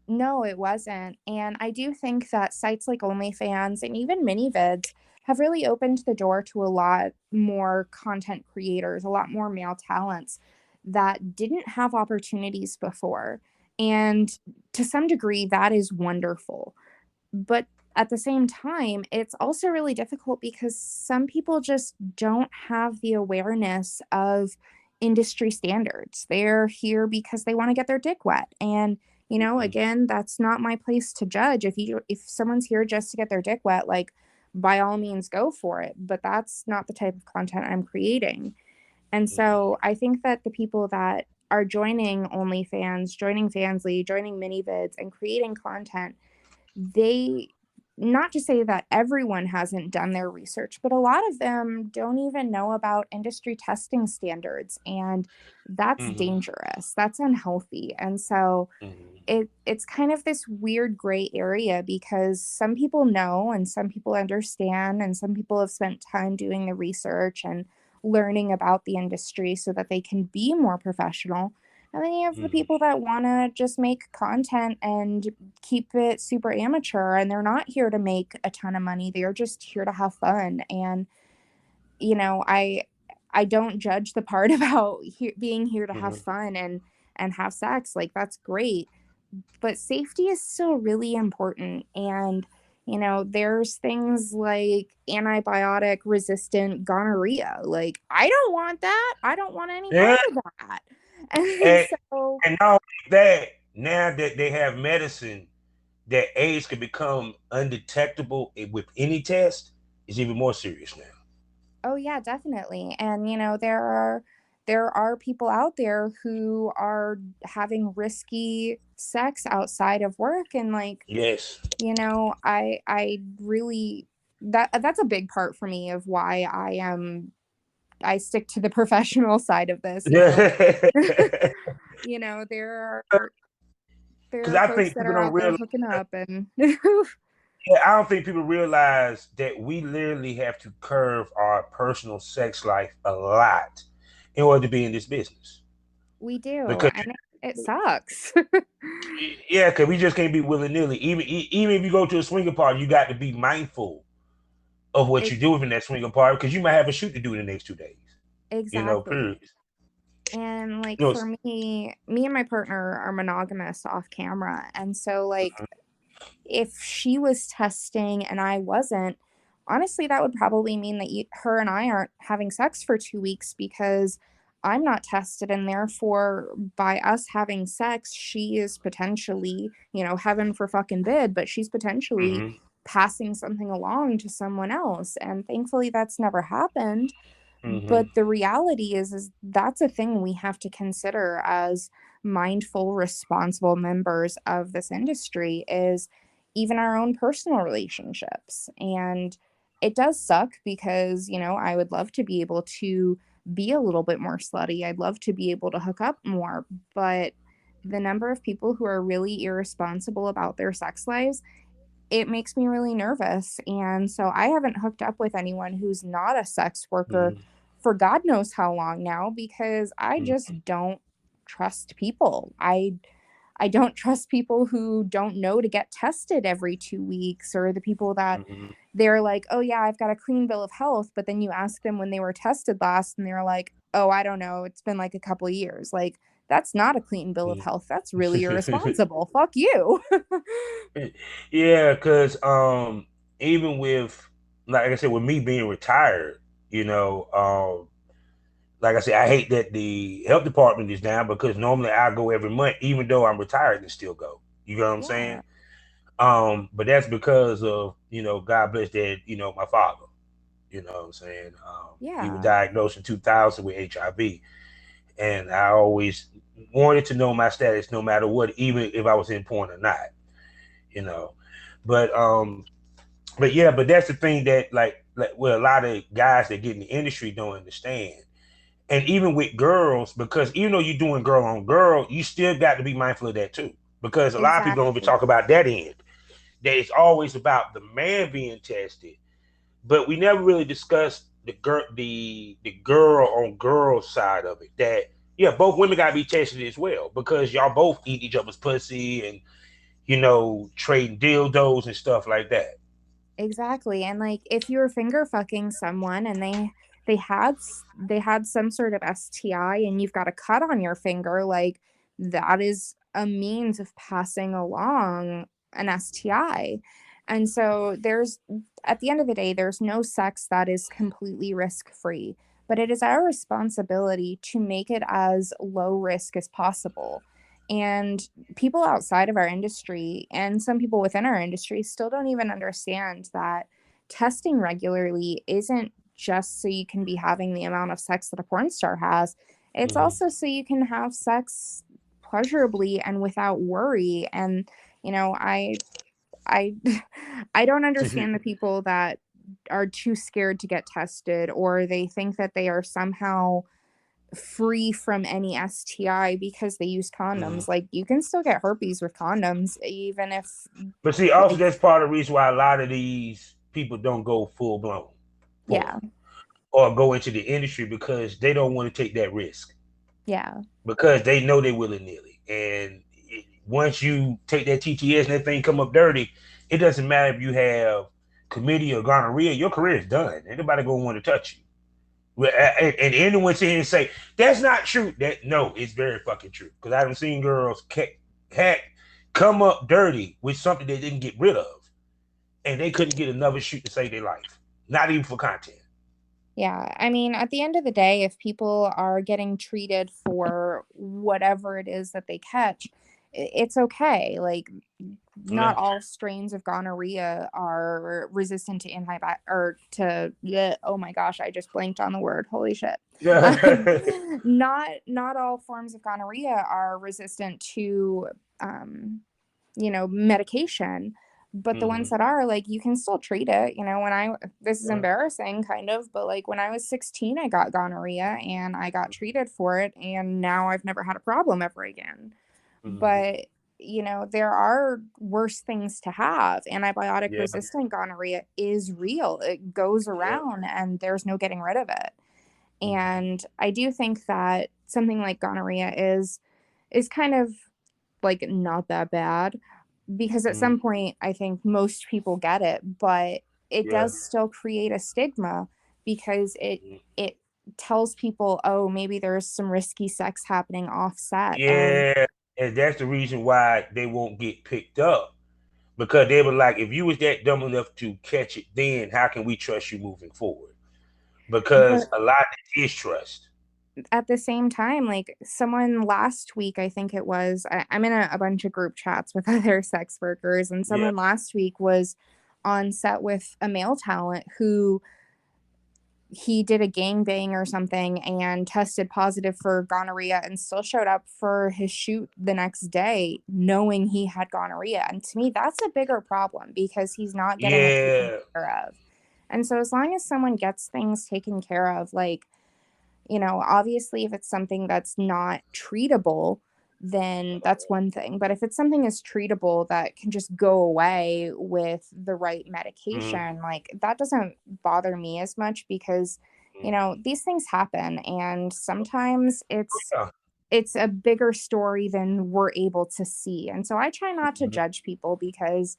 no, it wasn't. And I do think that sites like OnlyFans and even MiniVids have really opened the door to a lot more content creators, a lot more male talents that didn't have opportunities before. And to some degree, that is wonderful. But at the same time, it's also really difficult because some people just don't have the awareness of industry standards. They're here because they want to get their dick wet. And, Mm-hmm, again, that's not my place to judge. If someone's here just to get their dick wet, like by all means go for it, but that's not the type of content I'm creating. And mm-hmm, so I think that the people that are joining OnlyFans, joining Fansly, joining MiniVids and creating content, they, not to say that everyone hasn't done their research, but a lot of them don't even know about industry testing standards, and that's mm-hmm, dangerous. That's unhealthy. And so mm-hmm, it's kind of this weird gray area because some people know and some people understand and some people have spent time doing the research and learning about the industry so that they can be more professional. And then you have the people mm-hmm, that want to just make content and keep it super amateur, and they're not here to make a ton of money. They're just here to have fun. And you know, I don't judge the part about being here to have mm-hmm, fun and have sex. Like that's great, but safety is still really important. And there's things like antibiotic resistant gonorrhea. Like I don't want that. I don't want any part yeah, of that. And and, so and not only that, now that they have medicine that AIDS can become undetectable with any test, is even more serious now. oh yeah, definitely. And there are people out there who are having risky sex outside of work, and like, Yes. I really, that's a big part for me of why I stick to the professional side of this. Because There are I folks think that people are don't out there realize. hooking up and Yeah, I don't think people realize that we literally have to curve our personal sex life a lot in order to be in this business. we do, Because and it sucks. yeah, because we just can't be willy nilly. Even if you go to a swinger party, you got to be mindful of what It, you do within that swinger party because you might have a shoot to do in the next 2 days. exactly. Period. And like You know, for me and my partner are monogamous off camera. And so like if she was testing and I wasn't, honestly that would probably mean that her and I aren't having sex for 2 weeks because I'm not tested, and therefore by us having sex, she is potentially, heaven for fucking bid, but she's potentially mm-hmm, passing something along to someone else. And thankfully that's never happened. mm-hmm, But the reality is that's a thing we have to consider as mindful, responsible members of this industry, is even our own personal relationships. And it does suck because, I would love to be able to be a little bit more slutty. I'd love to be able to hook up more, but the number of people who are really irresponsible about their sex lives, it makes me really nervous. And so I haven't hooked up with anyone who's not a sex worker mm-hmm, for God knows how long now, because I mm-hmm, just don't trust people. I don't trust people who don't know to get tested every 2 weeks, or the people that mm-hmm. they're like, "Oh yeah, I've got a clean bill of health," but then you ask them when they were tested last and they're like, "Oh, I don't know, it's been like a couple of years." Like that's not a clean bill of health. That's really irresponsible. Fuck you. Yeah, because even with like I said, with me being retired, like I said, I hate that the health department is down because normally I go every month, even though I'm retired and still go. You know what I'm saying? Yeah. But that's because of God bless that, my father. You know what I'm saying? He was Yeah. diagnosed in 2000 with HIV, and I always wanted to know my status no matter what, even if I was in porn or not, you know. But but that's the thing that like well, a lot of guys that get in the industry don't understand. And even with girls, because even though you're doing girl on girl, you still got to be mindful of that too. Because a lot of people don't even Exactly. talk about that end. That it's always about the man being tested, but we never really discussed the girl on girl side of it. That yeah, both women gotta be tested as well because y'all both eat each other's pussy and trading dildos and stuff like that. Exactly. And like if you were finger fucking someone and they had some sort of STI and you've got a cut on your finger, like that is a means of passing along an STI. And so there's at the end of the day, there's no sex that is completely risk-free, but it is our responsibility to make it as low risk as possible. And people outside of our industry and some people within our industry still don't even understand that testing regularly isn't just so you can be having the amount of sex that a porn star has. It's Mm-hmm. also so you can have sex pleasurably and without worry. And you know, I I don't understand the people that are too scared to get tested, or they think that they are somehow free from any STI because they use Mm-hmm. condoms. Like you can still get herpes with condoms, even if But see, also like that's part of the reason why a lot of these people don't go full blown porn yeah, or go into the industry because they don't want to take that risk yeah, because they know they willy nilly. And once you take that TTS and that thing come up dirty, it doesn't matter if you have chlamydia or gonorrhea, your career is done. Anybody gonna want to touch you. And anyone sit here and say that's not true. That no, it's very fucking true. Because I've seen girls heck come up dirty with something they didn't get rid of, and they couldn't get another shoot to save their life, not even for content. yeah. I mean, at the end of the day, if people are getting treated for whatever it is that they catch, it's okay. Like Yeah. not all strains of gonorrhea are resistant to or to bleh, oh my gosh, I just blanked on the word. Holy shit. Um, Yeah. not all forms of gonorrhea are resistant to medication, but the ones Mm-hmm. that are, like, you can still treat it. When I this is Yeah. embarrassing kind of, but like when I was 16, I got gonorrhea and I got treated for it, and now I've never had a problem ever again. Mm-hmm. But there are worse things to have. Antibiotic Yeah. resistant gonorrhea is real. It goes Yeah. around and there's no getting rid of it. Mm-hmm. And I do think that something like gonorrhea is kind of like not that bad, because at Mm-hmm. some point I think most people get it, but it Yeah. does still create a stigma because it tells people, oh, maybe there's some risky sex happening offset. And Yeah. And that's the reason why they won't get picked up. Because they were like, if you was that dumb enough to catch it then, how can we trust you moving forward? Because but a lot of it is trust. at the same time, like someone last week, I think it was, I'm in a bunch of group chats with other sex workers, and Yeah. someone last week was on set with a male talent who he did a gangbang or something and tested positive for gonorrhea and still showed up for his shoot the next day knowing he had gonorrhea. And to me, that's a bigger problem because he's not getting it taken Yeah. care of. And so, as long as someone gets things taken care of, like, obviously, if it's something that's not treatable, then that's one thing. But if it's something that's treatable that can just go away with the right Mm-hmm. medication, like that doesn't bother me as much because, these things happen, and sometimes Yeah. it's a bigger story than we're able to see. And so I try not to Mm-hmm. judge people because,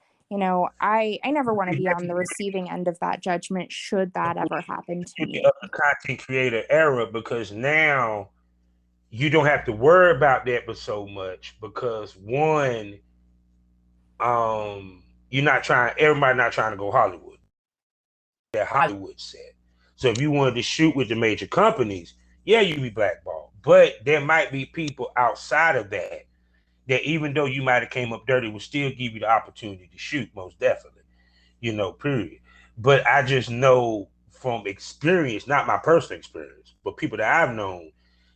I never want to be on the receiving end of that judgment should that ever happen to In the me. other content creator era, because now you don't have to worry about that but so much because one, you're not trying everybody not trying to go Hollywood. That Hollywood set. So if you wanted to shoot with the major companies, yeah, you'd be blackballed. But there might be people outside of that that even though you might have came up dirty, would still give you the opportunity to shoot, most definitely. Period. But I just know from experience, not my personal experience, but people that I've known,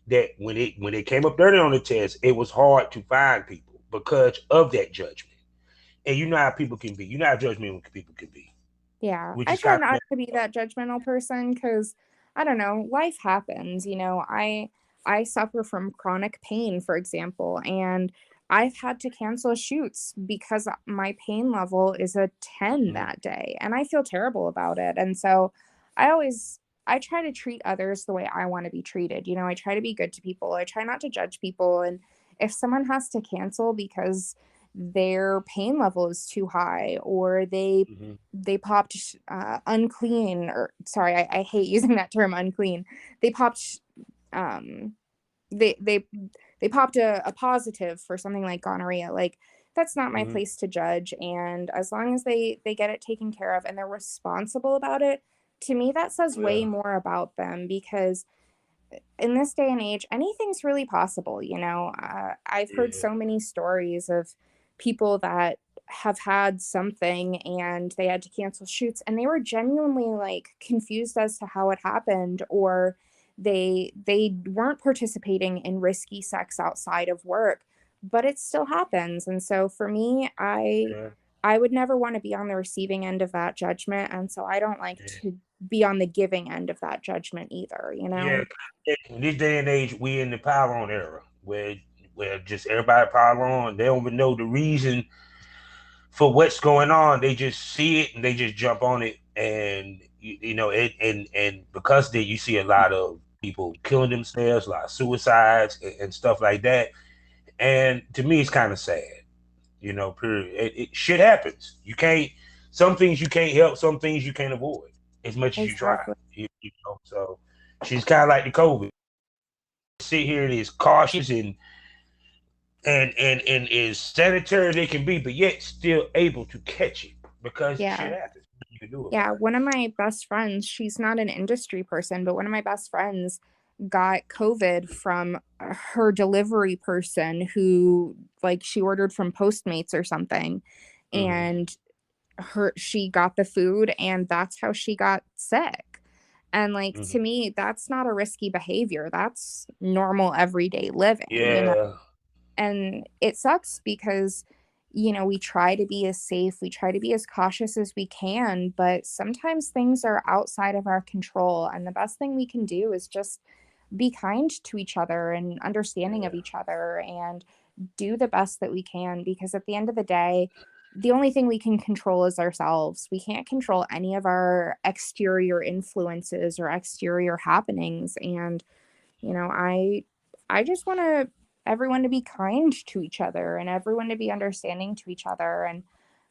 that when they came up dirty on the test, it was hard to find people because of that judgment. And you know how people can be. You know how judgmental people can be, Yeah, which I is try kind of not to be that judgmental person because I don't know, life happens, you know. I suffer from chronic pain, for example, and I've had to cancel shoots because my pain level is a 10 mm-hmm, that day, and I feel terrible about it. And so I always I try to treat others the way I want to be treated. You know, I try to be good to people. I try not to judge people, and if someone has to cancel because their pain level is too high or mm-hmm, they popped unclean, or sorry, I hate using that term unclean. They popped um they they they popped a positive for something like gonorrhea. Like that's not my mm-hmm, place to judge, and as long as they get it taken care of and they're responsible about it, to me that says yeah, way more about them because in this day and age, anything's really possible. You know, I've heard yeah, so many stories of people that have had something and they had to cancel shoots and they were genuinely like confused as to how it happened, or they weren't participating in risky sex outside of work, but it still happens. And so for me, yeah, I would never want to be on the receiving end of that judgment, and so I don't like yeah. to be on the giving end of that judgment either, you Yeah, know. in this day and age, we in the pile on era where just everybody pile on. They don't even know the reason for what's going on. They just see it and they just jump on it, and you know it. And because they, you see a lot of people killing themselves, a lot of suicides and stuff like that. And to me, it's kind of sad. You know, period. Shit happens. You can't. Some things you can't help. Some things you can't avoid as much as you try. Exactly. You know, so she's kind of like the COVID. Sit here and is cautious and is sanitary they can be, but yet still able to catch it because shit Yeah. happens. What you can do Yeah. about it. One of my best friends, she's not an industry person, but one of my best friends got COVID from her delivery person who, like, she ordered from Postmates or something. Mm-hmm. And she got the food, and that's how she got sick. And, like, Mm-hmm. to me, that's not a risky behavior. That's normal everyday living, you know? Yeah, And it sucks because, you know, we try to be as safe, we try to be as cautious as we can, but sometimes things are outside of our control. And the best thing we can do is just be kind to each other and understanding of yeah, each other and do the best that we can, because at the end of the day, the only thing we can control is ourselves. We can't control any of our exterior influences or exterior happenings. And you know, I just want to everyone to be kind to each other and everyone to be understanding to each other. And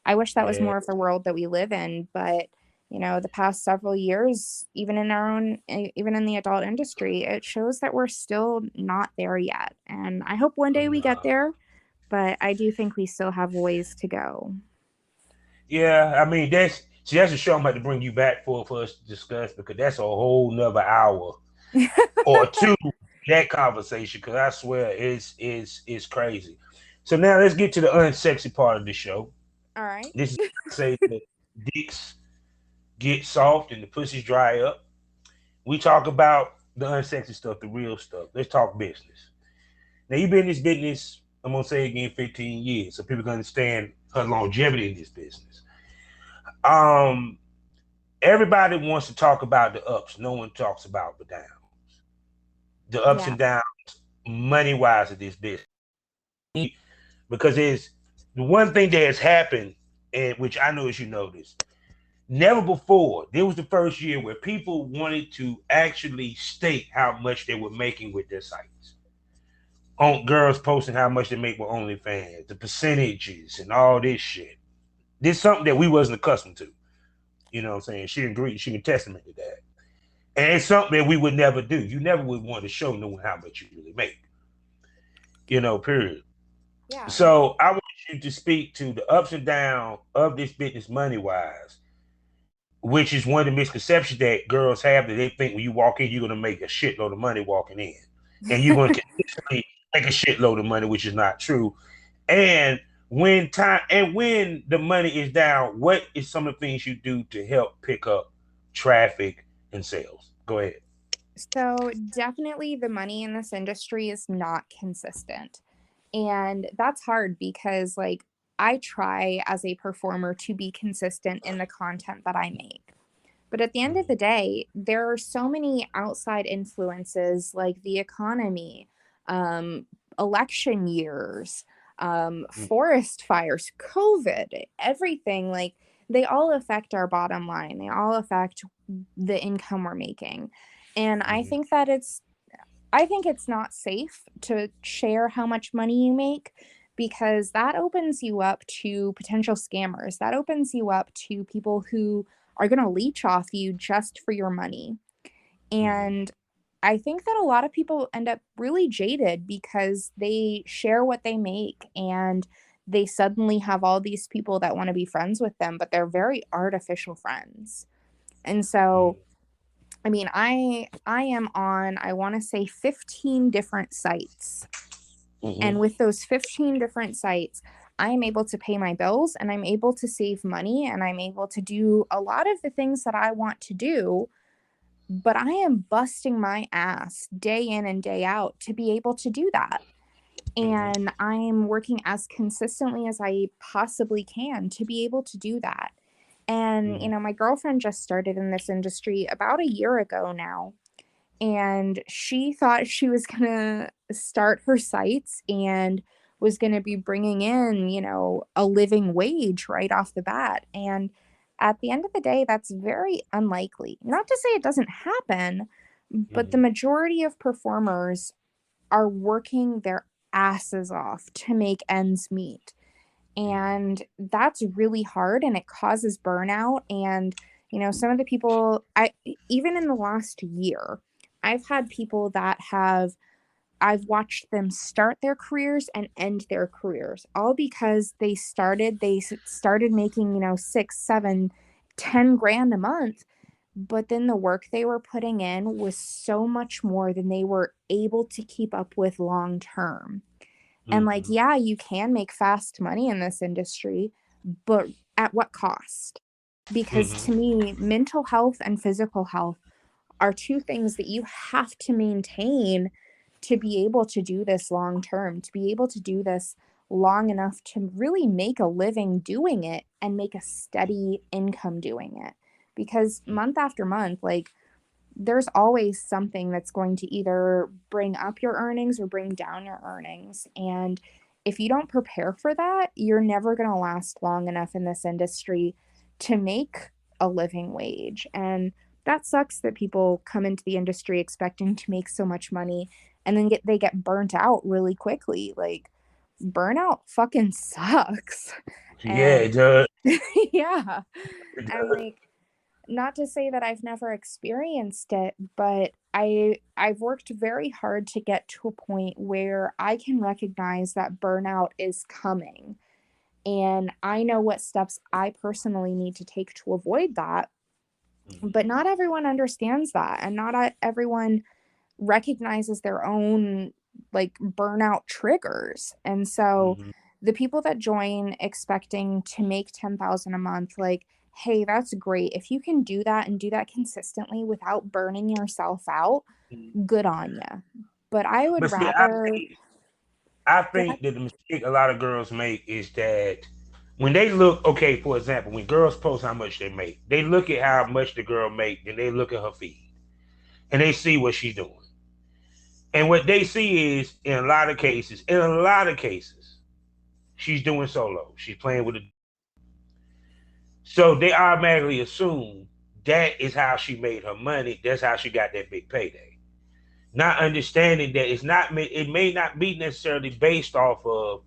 I wish that was yeah, more of the world that we live in, but you know, the past several years, even in our own even in the adult industry, it shows that we're still not there yet. And I hope one day we get nah. there, but I do think we still have ways to go. Yeah. I mean, that's a show I'm about to bring you back for us to discuss because that's a whole nother hour or two that conversation because I swear it's crazy. So now let's get to the unsexy part of the show. All right. This is say that dicks get soft and the pussies dry up. We talk about the unsexy stuff, the real stuff. Let's talk business. Now you've been in this business, I'm gonna say again, 15 years, so people can understand her longevity in this business. Um, everybody wants to talk about the ups. No one talks about the downs. The ups Yeah. and downs, money wise, of this business. Because there's the one thing that has happened, and which I know as you know this, never before. There was the first year where people wanted to actually state how much they were making with their sites. On girls posting how much they make with OnlyFans, the percentages, and all this shit. This is something that we wasn't accustomed to. You know what I'm saying? She agreed. She can testament to that. And it's something that we would never do. You never would want to show no one how much you really make. You know, period. Yeah. So I want you to speak to the ups and downs of this business money wise, which is one of the misconceptions that girls have that they think when you walk in, you're going to make a shitload of money walking in. And you're going to consistently make a shitload of money, which is not true. And when the money is down, what is some of the things you do to help pick up traffic and sales? Go ahead. So definitely the money in this industry is not consistent. And that's hard because like I try as a performer to be consistent in the content that I make. But at the end of Mhm, the day, there are so many outside influences like the economy, um, election years, mhm, forest fires, COVID, everything. Like they all affect our bottom line. They all affect the income we're making. And mhm, I think it's not safe to share how much money you make because that opens you up to potential scammers. That opens you up to people who are going to leech off you just for your money. mhm, And I think that a lot of people end up really jaded because they share what they make and they suddenly have all these people that want to be friends with them, but they're very artificial friends. And so mhm, I mean, I am on, I wanna say 15 different sites, and mhm, with those 15 different sites, I am able to pay my bills, and I'm able to save money, and I'm able to do a lot of the things that I want to do, but I am busting my ass day in and day out to be able to do that, mhm, and I'm working as consistently as I possibly can to be able to do that, and, mhm, my girlfriend just started in this industry about a year ago now, and she thought she was gonna start her sites and was gonna be bringing in, a living wage right off the bat. And at the end of the day, that's very unlikely. Not to say it doesn't happen, but the mhm, majority of performers are working their asses off to make ends meet. mhm, And that's really hard and it causes burnout. And, some of the people, even in the last year, I've had people that I've watched them start their careers and end their careers, all because they started making, 6, 7, 10 grand a month. But then the work they were putting in was so much more than they were able to keep up with long term. And like, mhm, yeah, you can make fast money in this industry, but at what cost? Because mhm, to me, mental health and physical health are two things that you have to maintain to be able to do this long term, to be able to do this long enough to really make a living doing it and make a steady income doing it. Because month after month, like there's always something that's going to either bring up your earnings or bring down your earnings. And if you don't prepare for that, you're never going to last long enough in this industry to make a living wage. And that sucks that people come into the industry expecting to make so much money and then they get burnt out really quickly. Like burnout fucking sucks. yeah, And it does. yeah. It And does. like not to say that I've never experienced it, but I've worked very hard to get to a point where I can recognize that burnout is coming. And I know what steps I personally need to take to avoid that. Mhm, But not everyone understands that. And not everyone recognizes their own like burnout triggers. And so mhm, the people that join expecting to make 10,000 a month, like, hey, that's great. If you can do that and do that consistently without burning yourself out, mhm. good on you. But I would But see, I rather think I go ahead. think that the mistake a lot of girls make is that when they look, okay, for example, when girls post how much they make, they look at how much the girl make, and they look at her feed, and they see what she's doing. And what they see is, in a lot of cases, she's doing solo. She's playing with a. So they automatically assume that is how she made her money. That's how she got that big payday. Not understanding that it may not be necessarily based off of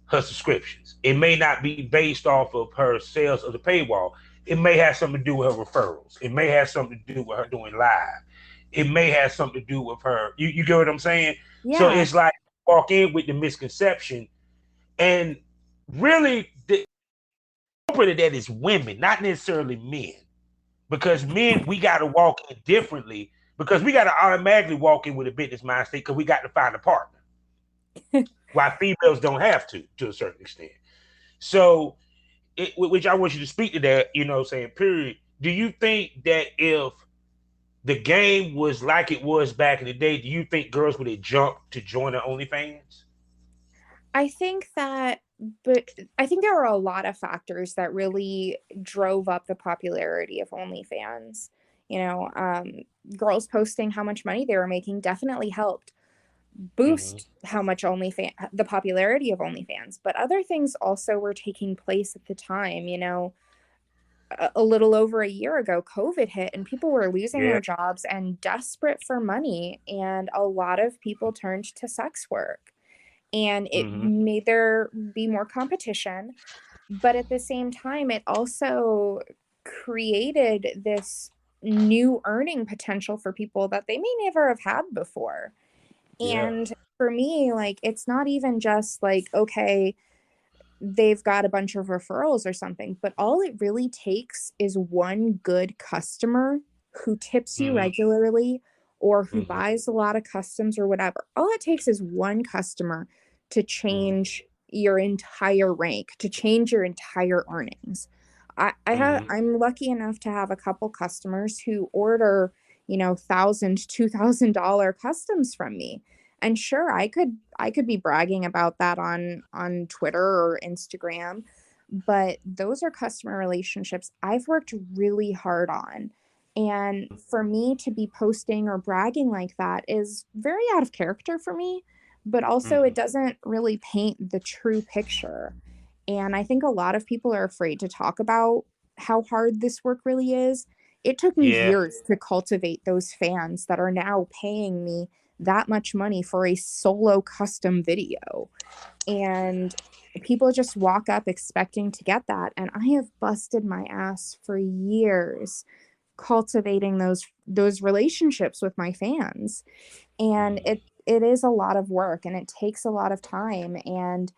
her subscriptions. It may not be based off of her sales of the paywall. It may have something to do with her referrals. It may have something to do with her doing live. It may have something to do with her. You get what I'm saying? So Yeah. it's like walk in with the misconception, and really the culprit of that is women, not necessarily men. Because men, we got to walk in differently because we got to automatically walk in with a business mindset because we got to find a partner. While females don't have to a certain extent. So which I want you to speak to that, saying, period. Do you think that if the game was like it was back in the day, do you think girls would have jumped to join the OnlyFans? I think that, but I think there were a lot of factors that really drove up the popularity of OnlyFans. You know, girls posting how much money they were making definitely helped Mm-hmm. boost how much OnlyFans, the popularity of OnlyFans. But other things also were taking place at the time. You know, a little over a year ago, COVID hit and people were losing Yeah. their jobs and desperate for money. And a lot of people turned to sex work, and it Mm-hmm. made there be more competition. But at the same time, it also created this new earning potential for people that they may never have had before. Yeah. And for me, like, it's not even just like, okay, they've got a bunch of referrals or something, but all it really takes is one good customer who tips you Mm-hmm. regularly or who Mm-hmm. buys a lot of customs or whatever. All it takes is one customer to Mm-hmm. change your entire rank, to change your entire earnings. Mm-hmm. I'm lucky enough to have a couple customers who order, you know, $1,000 to $2,000 customs from me. And sure, I could be bragging about that on Twitter or Instagram, but those are customer relationships I've worked really hard on. And for me to be posting or bragging like that is very out of character for me, but also Mm-hmm. it doesn't really paint the true picture. And I think a lot of people are afraid to talk about how hard this work really is. It took me Yeah. years to cultivate those fans that are now paying me that much money for a solo custom video. And people just walk up expecting to get that. And I have busted my ass for years cultivating those relationships with my fans. And Mm-hmm. it is a lot of work and it takes a lot of time. And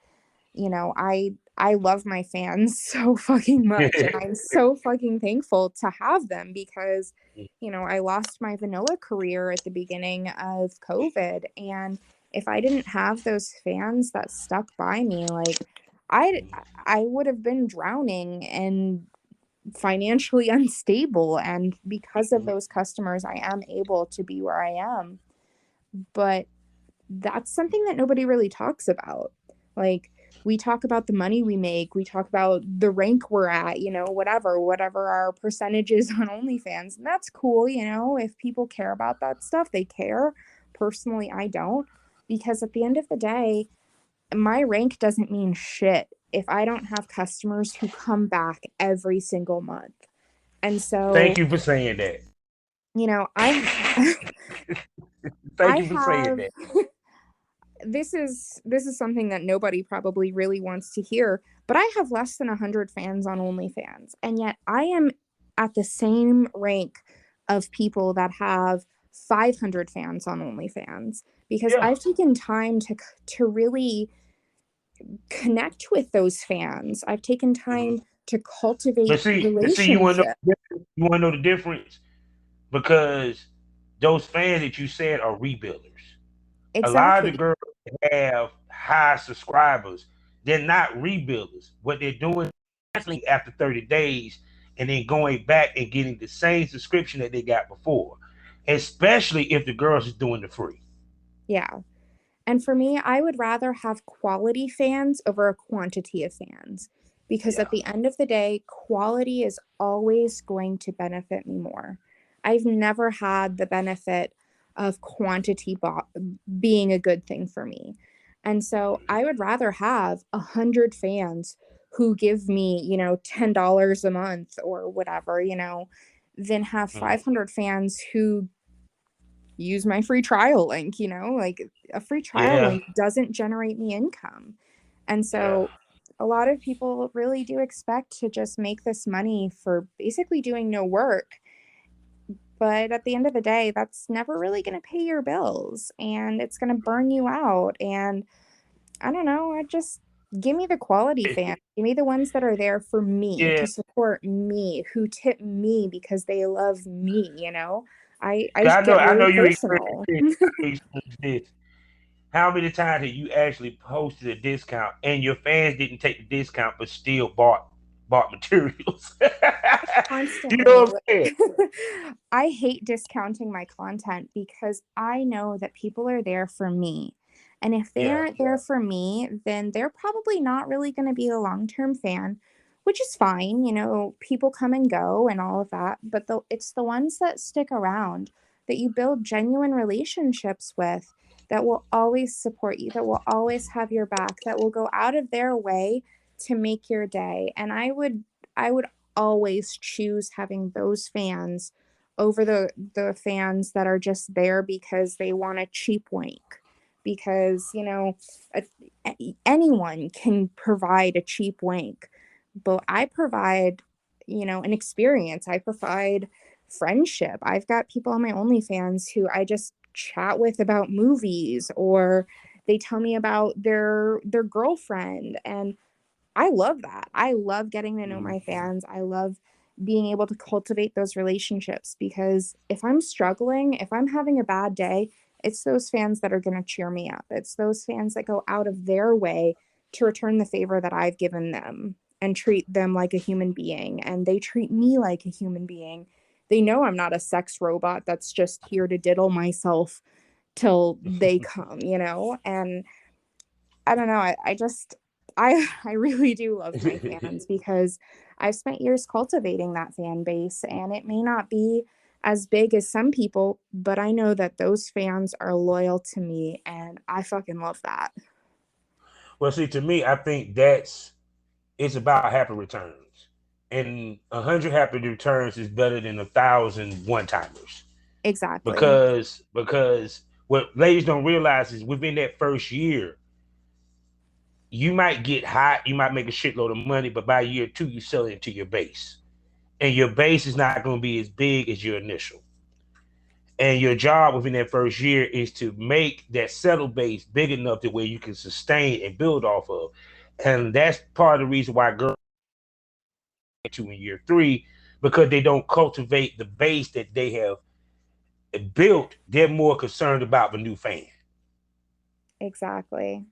you know, I love my fans so fucking much, and I'm so fucking thankful to have them because, you know, I lost my vanilla career at the beginning of COVID, and if I didn't have those fans that stuck by me, like I I would have been drowning and financially unstable, and because of those customers I am able to be where I am. But that's something that nobody really talks about. Like, we talk about the money we make, we talk about the rank we're at, you know, whatever our percentages on OnlyFans. And that's cool, you know, if people care about that stuff, they care. Personally, I don't, because at the end of the day, my rank doesn't mean shit if I don't have customers who come back every single month. And Thank so, you for saying that. you know, Thank I you for saying have that. this is something that nobody probably really wants to hear, but I have less than 100 fans on OnlyFans, and yet I am at the same rank of people that have 500 fans on OnlyFans because Yeah. I've taken time to really connect with those fans. I've taken Mm-hmm. time to cultivate But see, relationship. you want to know the difference because those fans that you said are rebuilders. A lot of the Exactly. girls that have high subscribers. They're not rebuilders. What they're doing is canceling after 30 days and then going back and getting the same subscription that they got before. Especially if the girls is doing the free. Yeah. And for me, I would rather have quality fans over a quantity of fans because Yeah. at the end of the day, quality is always going to benefit me more. I've never had the benefit of being a good thing for me. And so I would rather have 100 fans who give me, you know, $10 a month or whatever, you know, than have Mhm. 500 fans who use my free trial link, you know, like a free trial Yeah. link doesn't generate me income. And Yeah. so a lot of people really do expect to just make this money for basically doing no work. But at the end of the day, that's never really going to pay your bills and it's going to burn you out. And I don't know, I just give me the quality fans. Give me the ones that are there for me Yeah. to support me, who tip me because they love me, you know? I 'Cause just get I know really you experienced personal. this. I experienced this. How many times have you actually posted a discount and your fans didn't take the discount but still bought? bought materials. You know Constantly. what I'm saying? I hate discounting my content because I know that people are there for me. And if they Yeah. aren't there for me, then they're probably not really going to be a long-term fan, which is fine. You know, people come and go and all of that, but it's the ones that stick around that you build genuine relationships with that will always support you, that will always have your back, that will go out of their way to make your day. And I would always choose having those fans over the fans that are just there because they want a cheap wink, because a, anyone can provide a cheap wink, but I provide an experience. I provide friendship. I've got people on my OnlyFans who I just chat with about movies, or they tell me about their girlfriend, and I love that. I love getting to know Mhm. my fans. I love being able to cultivate those relationships, because if I'm struggling, if I'm having a bad day, it's those fans that are going to cheer me up. It's those fans that go out of their way to return the favor that I've given them and treat them like a human being. And they treat me like a human being. They know I'm not a sex robot that's just here to diddle myself till they come. And I don't know. I just I really do love my fans because I've spent years cultivating that fan base, and it may not be as big as some people, but I know that those fans are loyal to me, and I fucking love that. Well, see, to me, I think it's about happy returns, and 100 happy returns is better than 1,000 one timers. Exactly. Because what ladies don't realize is within that first year, you might get hot, you might make a shitload of money, but by year two, you sell it into your base, and your base is not going to be as big as your initial. And your job within that first year is to make that settled base big enough to where you can sustain and build off of. And that's part of the reason why girls to in year three, because they don't cultivate the base that they have built. They're more concerned about the new fan. Exactly.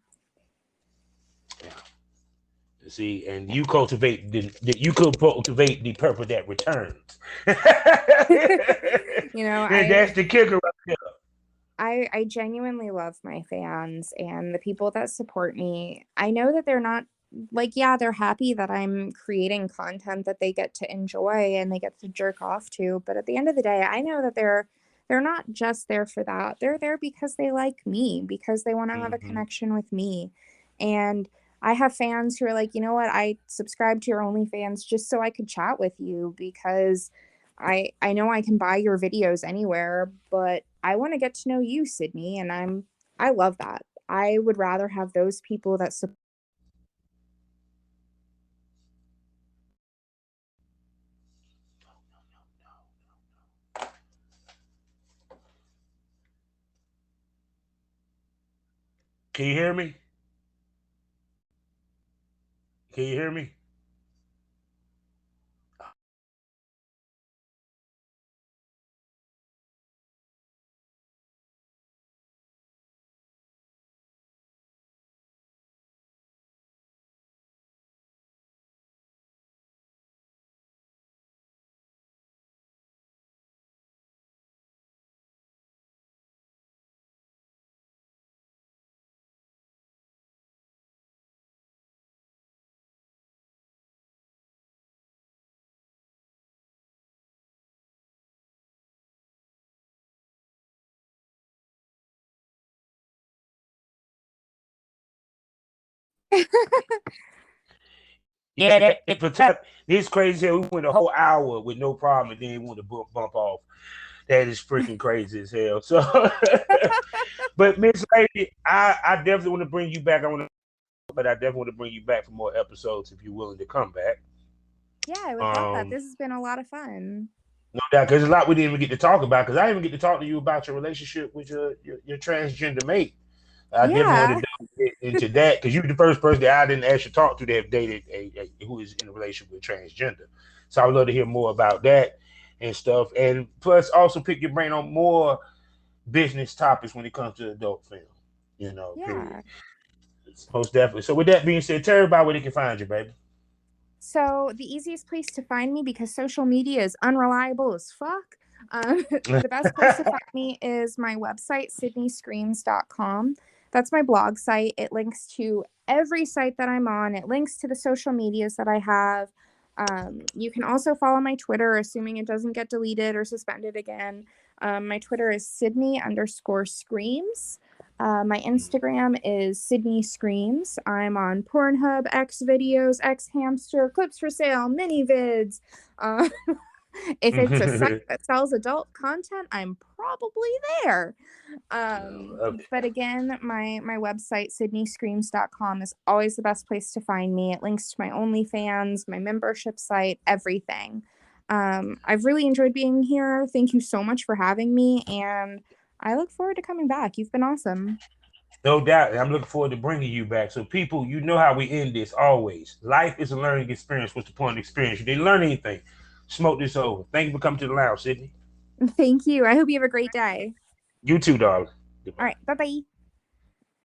See, and you cultivate you could cultivate the purple that returns. And you know, that's I the kicker right there. I genuinely love my fans and the people that support me. I know that they're not like, yeah, they're happy that I'm creating content that they get to enjoy and they get to jerk off to, but at the end of the day, I know that they're not just there for that. They're there because they like me, because they want to have a Mm-hmm. connection with me. And I have fans who are like, you know what, I subscribed to your OnlyFans just so I could chat with you, because I know I can buy your videos anywhere, but I want to get to know you, Sydney, and I love that. I would rather have those people that support. Can you hear me? Can you hear me? Yeah, it's crazy. We went a whole hour with no problem, and then want to bump off. That is freaking crazy as hell. So, but Miss Lady, I definitely want to bring you back. But I definitely want to bring you back for more episodes if you're willing to come back. Yeah, I would love that. Um, This has been a lot of fun. no doubt, because there's a lot we didn't even get to talk about. Because I didn't even get to talk to you about your relationship with your transgender mate. I definitely want to Yeah. delve into that because you're the first person that I didn't actually talk to that have dated who is in a relationship with transgender. So I would love to hear more about that and stuff. And plus, also pick your brain on more business topics when it comes to adult film. Period. Yeah. Most definitely. So with that being said, tell everybody where they can find you, baby. So the easiest place to find me, because social media is unreliable as fuck, the best place to find me is my website, sydneyscreams.com. That's my blog site. It links to every site that I'm on. It links to the social medias that I have. You can also follow my Twitter, assuming it doesn't get deleted or suspended again. My Twitter is Sydney_screams. My Instagram is Sydney Screams. I'm on Pornhub, X videos, X hamster, clips for sale, mini vids. Uh, if it's a site that sells adult content, I'm probably there. Okay. But again, my website, sydneyscreams.com, is always the best place to find me. It links to my OnlyFans, my membership site, everything. I've really enjoyed being here. Thank you so much for having me, and I look forward to coming back. You've been awesome. No doubt. I'm looking forward to bringing you back. So, people, you know how we end this always. Life is a learning experience. What's the point of experience? You didn't learn anything. Smoke this over. Thank you for coming to the lounge, Sydney. Thank you. I hope you have a great day. You too, darling. All Goodbye. right. Bye bye.